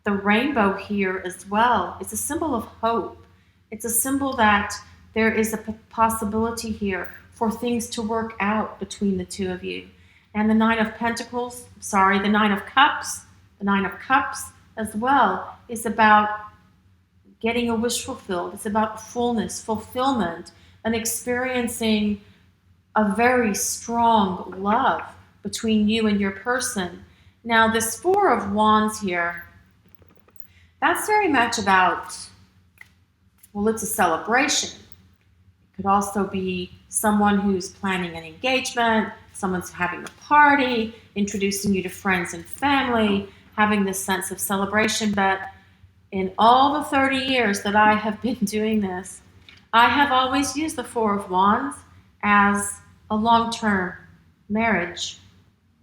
the rainbow here as well is a symbol of hope. It's a symbol that there is a possibility here for things to work out between the two of you. And the Nine of Pentacles, the Nine of Cups, as well is about getting a wish fulfilled. It's about fullness, fulfillment, and experiencing a very strong love between you and your person. Now, this Four of Wands here, that's very much about, well, it's a celebration. It could also be someone who's planning an engagement, someone's having a party, introducing you to friends and family, having this sense of celebration. But in all the 30 years that I have been doing this, I have always used the Four of Wands as a long-term marriage,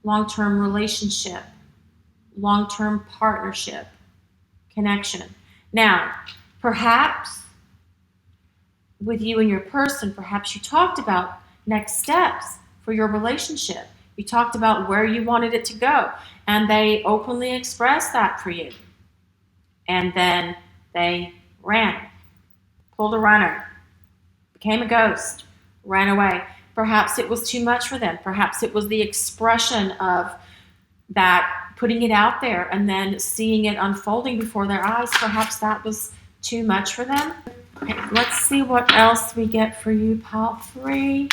long-term relationship, long-term partnership, connection. Now, perhaps with you and your person, perhaps you talked about next steps for your relationship. You talked about where you wanted it to go, and they openly expressed that for you. And then they ran, pulled a runner, became a ghost, ran away. Perhaps it was too much for them. Perhaps it was the expression of that, putting it out there and then seeing it unfolding before their eyes. Perhaps that was too much for them. Okay, let's see what else we get for you, Pile 3.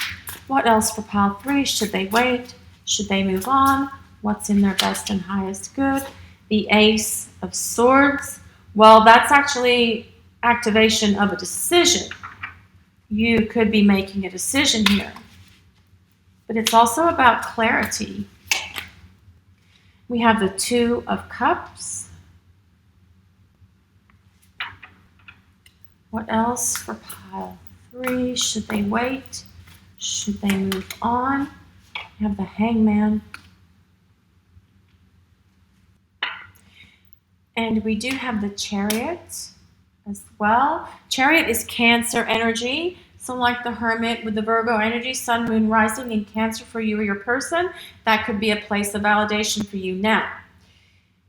What else for Pile 3? Should they wait? Should they move on? What's in their best and highest good? The Ace of Swords. Well, that's actually activation of a decision. You could be making a decision here. But it's also about clarity. We have the Two of Cups. What else for Pile 3? Should they wait? Should they move on? We have the Hangman. And we do have the Chariot as well. Chariot is Cancer energy. So like the Hermit with the Virgo energy, Sun, Moon, Rising in Cancer for you or your person, that could be a place of validation for you. Now,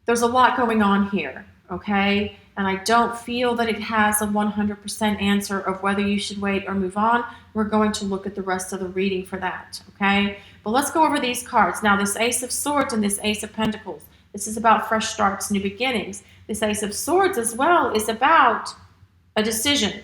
there's a lot going on here, okay? And I don't feel that it has a 100% answer of whether you should wait or move on. We're going to look at the rest of the reading for that, okay? But let's go over these cards. Now, this Ace of Swords and this Ace of Pentacles. This is about fresh starts, new beginnings. This Ace of Swords as well is about a decision.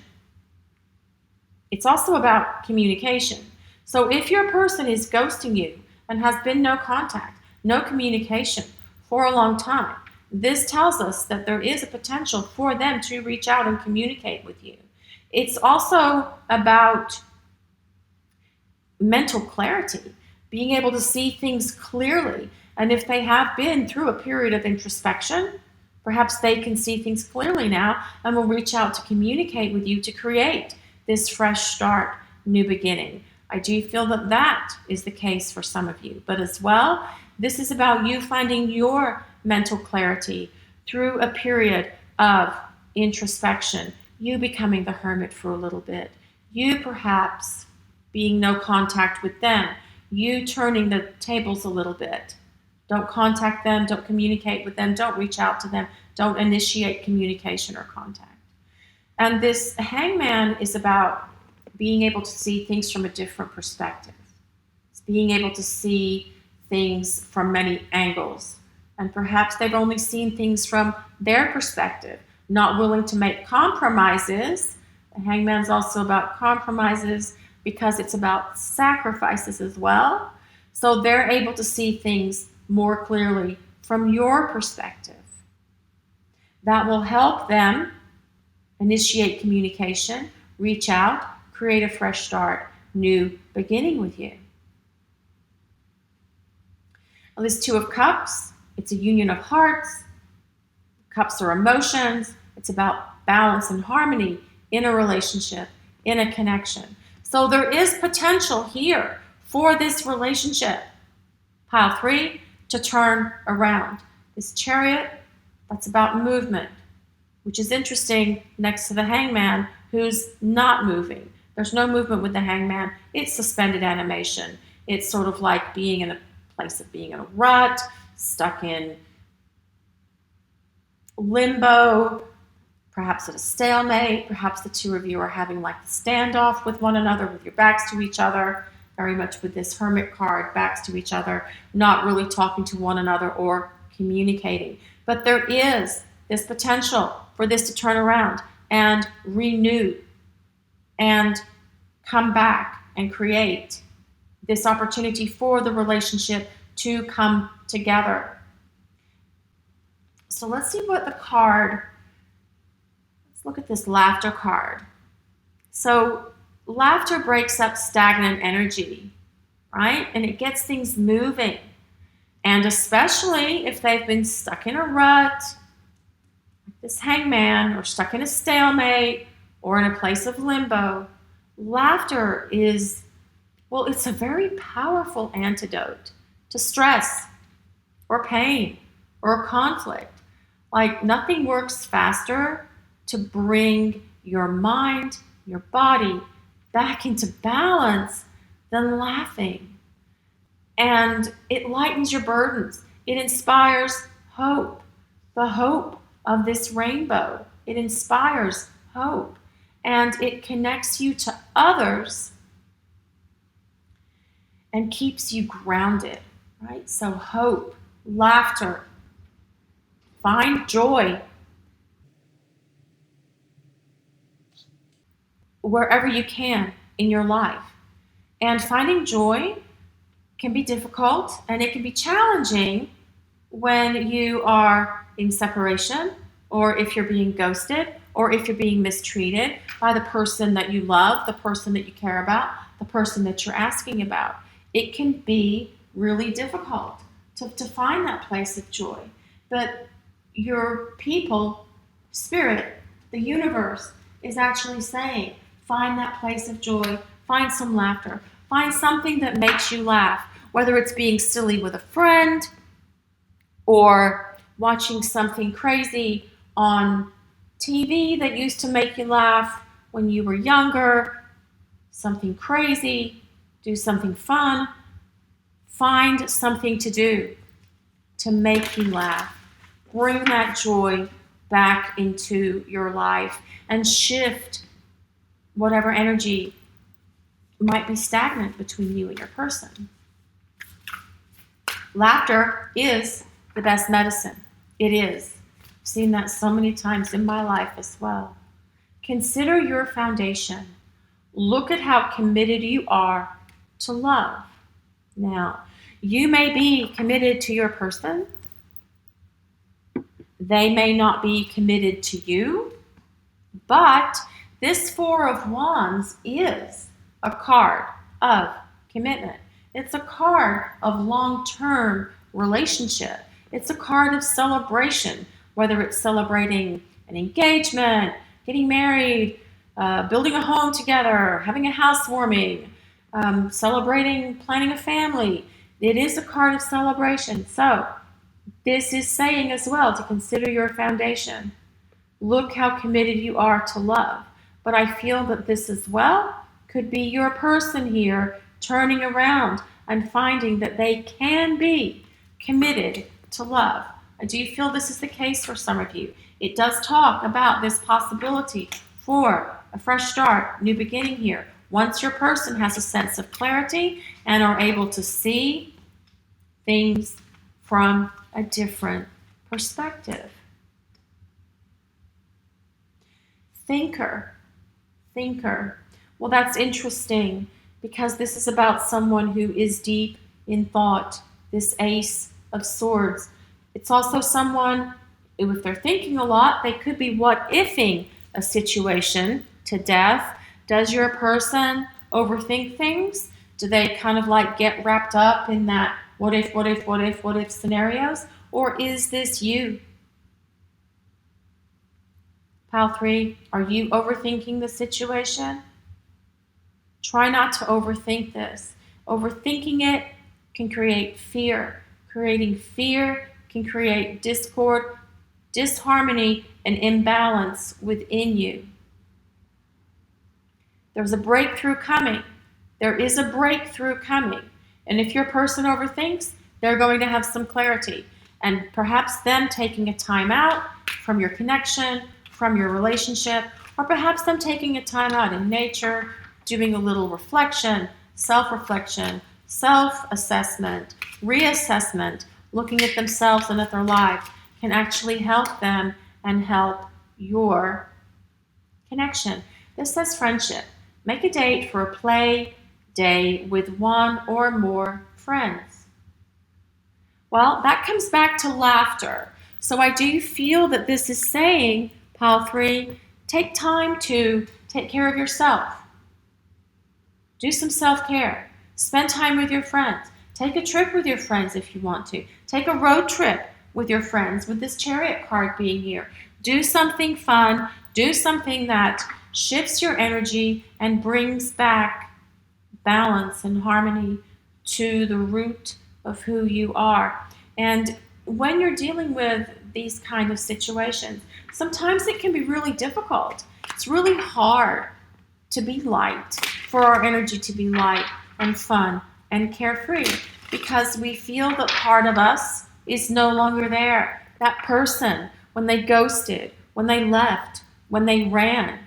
It's also about communication. So if your person is ghosting you and has been no contact, no communication for a long time, this tells us that there is a potential for them to reach out and communicate with you. It's also about mental clarity, being able to see things clearly. And if they have been through a period of introspection, perhaps they can see things clearly now and will reach out to communicate with you to create this fresh start, new beginning. I do feel that that is the case for some of you. But as well, this is about you finding your mental clarity through a period of introspection, you becoming the Hermit for a little bit, you perhaps being no contact with them, you turning the tables a little bit. Don't contact them, don't communicate with them, don't reach out to them, don't initiate communication or contact. And this Hangman is about being able to see things from a different perspective. It's being able to see things from many angles. And perhaps they've only seen things from their perspective, not willing to make compromises. The Hangman's also about compromises because it's about sacrifices as well. So they're able to see things more clearly from your perspective. That will help them initiate communication, reach out, create a fresh start, new beginning with you. Now, this Two of Cups, it's a union of hearts. Cups are emotions. It's about balance and harmony in a relationship, in a connection. So there is potential here for this relationship, Pile 3, to turn around. This Chariot, that's about movement. which is interesting next to the hangman who's not moving. There's no movement with the hangman. It's suspended animation. It's sort of like being in a place of being in a rut, stuck in limbo, perhaps at a stalemate. Perhaps the two of you are having like the standoff with one another with your backs to each other, very much with this hermit card, backs to each other, not really talking to one another or communicating. But there is this potential for this to turn around and renew and come back and create this opportunity for the relationship to come together. So let's see what the card, let's look at this laughter card. So laughter breaks up stagnant energy, right? And it gets things moving. And especially if they've been stuck in a rut, like this hangman, or stuck in a stalemate, or in a place of limbo, laughter is, well, it's a very powerful antidote to stress or pain or conflict. Like nothing works faster to bring your mind, your body back into balance than laughing. And it lightens your burdens. It inspires hope, the hope of this rainbow. It inspires hope. And it connects you to others and keeps you grounded, right? So hope, laughter, find joy wherever you can in your life. And finding joy can be difficult and it can be challenging when you are in separation, or if you're being ghosted, or if you're being mistreated by the person that you love, the person that you care about, the person that you're asking about. It can be really difficult to find that place of joy. But your people, spirit, the universe is actually saying, find that place of joy, find some laughter, find something that makes you laugh, whether it's being silly with a friend or watching something crazy on TV that used to make you laugh when you were younger, something crazy, do something fun. Find something to do to make you laugh. Bring that joy back into your life and shift whatever energy might be stagnant between you and your person. Laughter is the best medicine. It is. I've seen that so many times in my life as well. Consider your foundation. Look at how committed you are to love. Now, you may be committed to your person. They may not be committed to you, but this Four of Wands is a card of commitment. It's a card of long-term relationship. It's a card of celebration, whether it's celebrating an engagement, getting married, building a home together, having a housewarming, celebrating, planning a family. It is a card of celebration. So this is saying as well to consider your foundation. Look how committed you are to love. But I feel that this as well could be your person here turning around and finding that they can be committed to love. I do feel this is the case for some of you. It does talk about this possibility for a fresh start, new beginning here. Once your person has a sense of clarity and are able to see things from a different perspective. Thinker. Well, that's interesting because this is about someone who is deep in thought, this Ace of Swords. It's also someone, if they're thinking a lot, they could be what-ifing a situation to death. Does your person overthink things? Do they kind of like get wrapped up in that what if scenarios? Or is this you? Pile 3, are you overthinking the situation? Try not to overthink this. Overthinking it can create fear. Creating fear can create discord, disharmony and imbalance within you. There's a breakthrough coming. There is a breakthrough coming. And if your person overthinks, they're going to have some clarity. And perhaps them taking a time out from your connection, from your relationship, or perhaps them taking a time out in nature, doing a little reflection, self-reflection, self-assessment, reassessment, looking at themselves and at their life can actually help them and help your connection. This says friendship. Make a date for a play day with one or more friends. Well, that comes back to laughter. So I do feel that this is saying, pile 3, take time to take care of yourself. Do some self-care. Spend time with your friends. Take a trip with your friends if you want to. Take a road trip with your friends, with this Chariot card being here. Do something fun. Do something that shifts your energy and brings back balance and harmony to the root of who you are. And when you're dealing with these kind of situations, sometimes it can be really difficult. It's really hard to be light, for our energy to be light and fun and carefree, because we feel that part of us is no longer there. That person, when they ghosted, when they left, when they ran,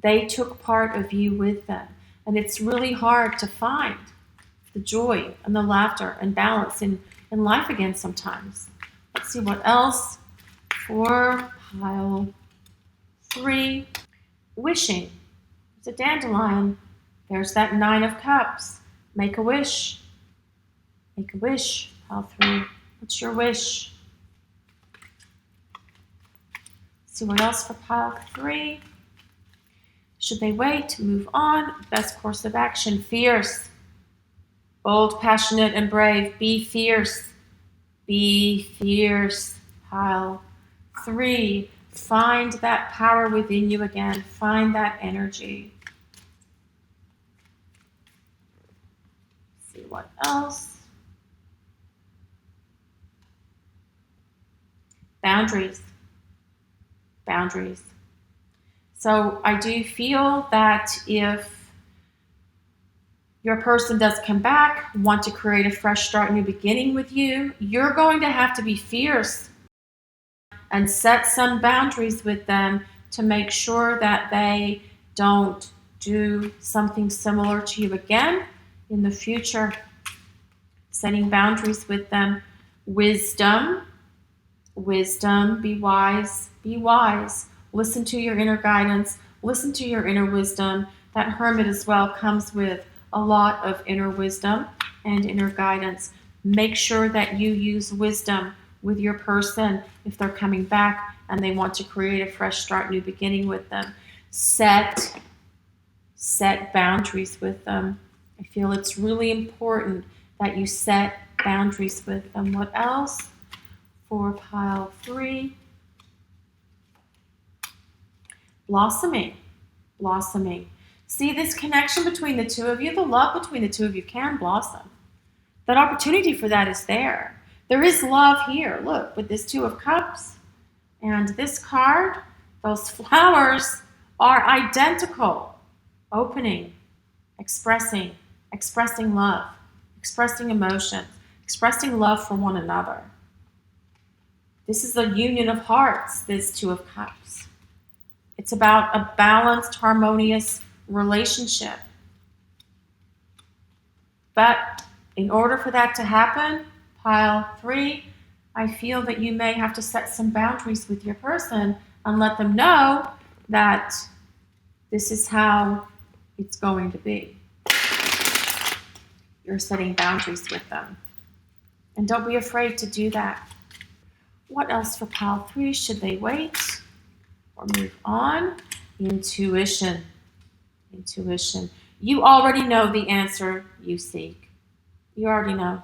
they took part of you with them. And it's really hard to find the joy and the laughter and balance in life again sometimes. Let's see what else for pile 3. Wishing. It's a dandelion. There's that 9 of Cups. Make a wish. Make a wish, pile 3. What's your wish? Let's see what else for pile 3. Should they wait? Move on. Best course of action. Fierce. Bold, passionate, and brave. Be fierce. Be fierce. Pile 3. Find that power within you again. Find that energy. Let's see what else. Boundaries. Boundaries. So I do feel that if your person does come back, want to create a fresh start, new beginning with you, you're going to have to be fierce and set some boundaries with them to make sure that they don't do something similar to you again in the future. Setting boundaries with them. Wisdom. Wisdom. Be wise. Be wise. Listen to your inner guidance. Listen to your inner wisdom. That Hermit as well comes with a lot of inner wisdom and inner guidance. Make sure that you use wisdom with your person if they're coming back and they want to create a fresh start, new beginning with them. Set boundaries with them. I feel it's really important that you set boundaries with them. What else for pile 3? Blossoming. Blossoming. See, this connection between the two of you, the love between the two of you can blossom. That opportunity for that is there. There is love here. Look, with this 2 of Cups and this card, those flowers are identical. Opening, expressing love, expressing emotions, expressing love for one another. This is a union of hearts, this 2 of Cups. It's about a balanced, harmonious relationship. But in order for that to happen, pile 3, I feel that you may have to set some boundaries with your person and let them know that this is how it's going to be. You're setting boundaries with them. And don't be afraid to do that. What else for pile 3? Should they wait or move on? Intuition. Intuition. You already know the answer you seek. You already know.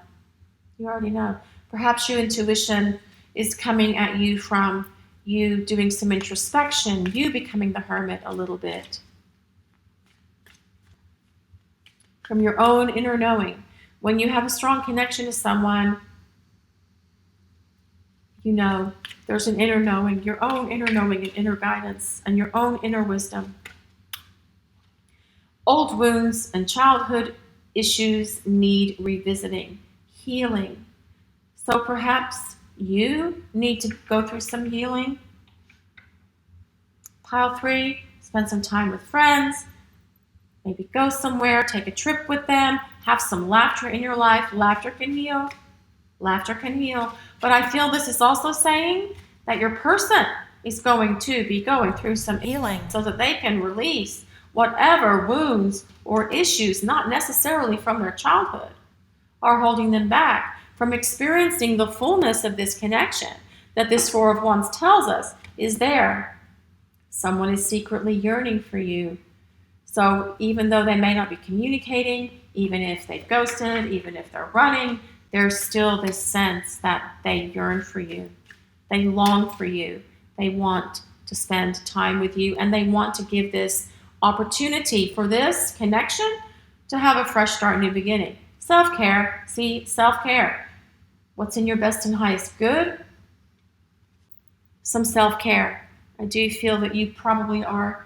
You already know. Perhaps your intuition is coming at you from you doing some introspection, you becoming the hermit a little bit. From your own inner knowing. When you have a strong connection to someone, You know, there's an inner knowing, your own inner knowing and inner guidance and your own inner wisdom. Old wounds and childhood issues need revisiting, healing. So perhaps you need to go through some healing. Pile 3, spend some time with friends. Maybe go somewhere, take a trip with them, have some laughter in your life. Laughter can heal. Laughter can heal. But I feel this is also saying that your person is going to be going through some healing so that they can release whatever wounds or issues, not necessarily from their childhood, are holding them back from experiencing the fullness of this connection that this Four of Wands tells us is there. Someone is secretly yearning for you. So even though they may not be communicating, even if they've ghosted, even if they're running, there's still this sense that they yearn for you. They long for you. They want to spend time with you, and they want to give this opportunity for this connection to have a fresh start, new beginning. Self-care. See, self-care. What's in your best and highest good? Some self-care. I do feel that you probably are,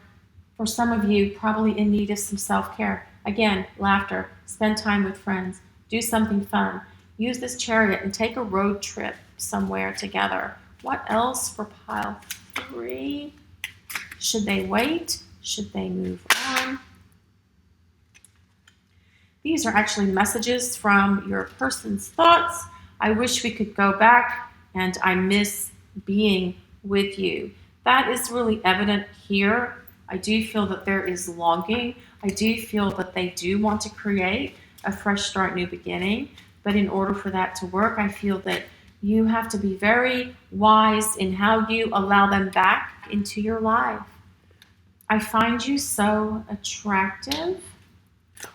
for some of you, probably in need of some self-care. Again, laughter. Spend time with friends. Do something fun. Use this chariot and take a road trip somewhere together. What else for pile 3? Should they wait? Should they move on? These are actually messages from your person's thoughts. I wish we could go back, and I miss being with you. That is really evident here. I do feel that there is longing. I do feel that they do want to create a fresh start, new beginning. But in order for that to work, I feel that you have to be very wise in how you allow them back into your life. I find you so attractive.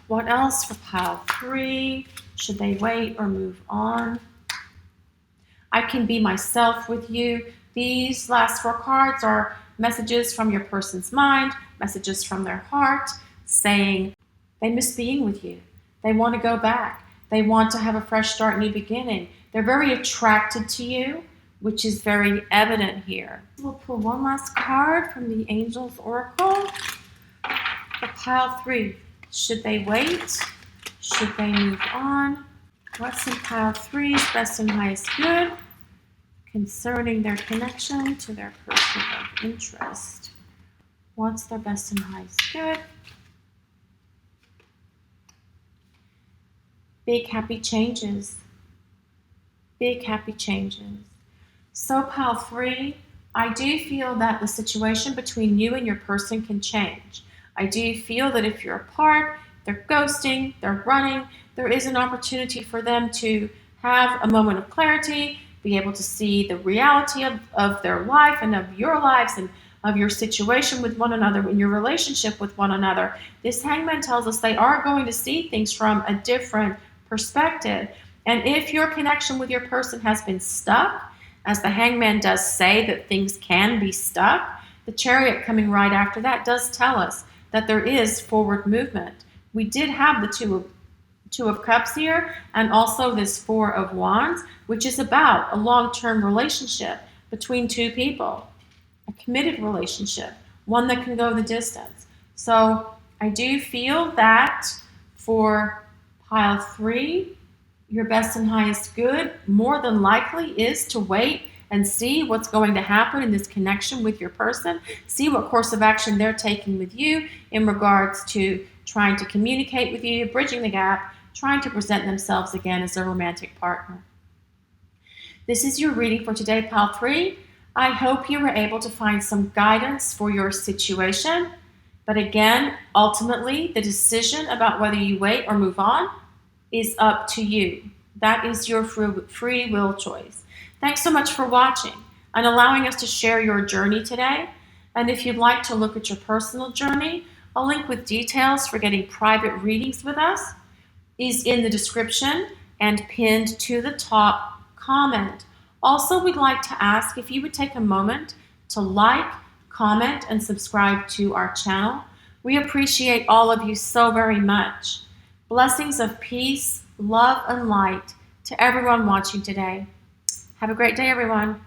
What else for pile 3? Should they wait or move on? I can be myself with you. These last 4 cards are messages from your person's mind, messages from their heart, saying they miss being with you. They want to go back. They want to have a fresh start, new beginning. They're very attracted to you, which is very evident here. We'll pull one last card from the Angels Oracle. For pile 3, should they wait? Should they move on? What's in pile 3's best and highest good concerning their connection to their person of interest? What's their best and highest good? Big happy changes. Big happy changes. So pile 3, I do feel that the situation between you and your person can change. I do feel that if you're apart, they're ghosting, they're running, there is an opportunity for them to have a moment of clarity, be able to see the reality of their life and of your lives and of your situation with one another, in your relationship with one another. This Hangman tells us they are going to see things from a different perspective. And if your connection with your person has been stuck, as the Hangman does say that things can be stuck, the Chariot coming right after that does tell us that there is forward movement. We did have the Two of Cups here, and also this Four of Wands, which is about a long-term relationship between two people, a committed relationship, one that can go the distance. So I do feel that for pile 3, your best and highest good more than likely is to wait and see what's going to happen in this connection with your person. See what course of action they're taking with you in regards to trying to communicate with you, bridging the gap, trying to present themselves again as a romantic partner. This is your reading for today, pile 3. I hope you were able to find some guidance for your situation. But again, ultimately, the decision about whether you wait or move on is up to you. That is your free will choice. Thanks so much for watching and allowing us to share your journey today. And if you'd like to look at your personal journey, a link with details for getting private readings with us is in the description and pinned to the top comment. Also, we'd like to ask if you would take a moment to like, comment, and subscribe to our channel. We appreciate all of you so very much. Blessings of peace, love, and light to everyone watching today. Have a great day, everyone.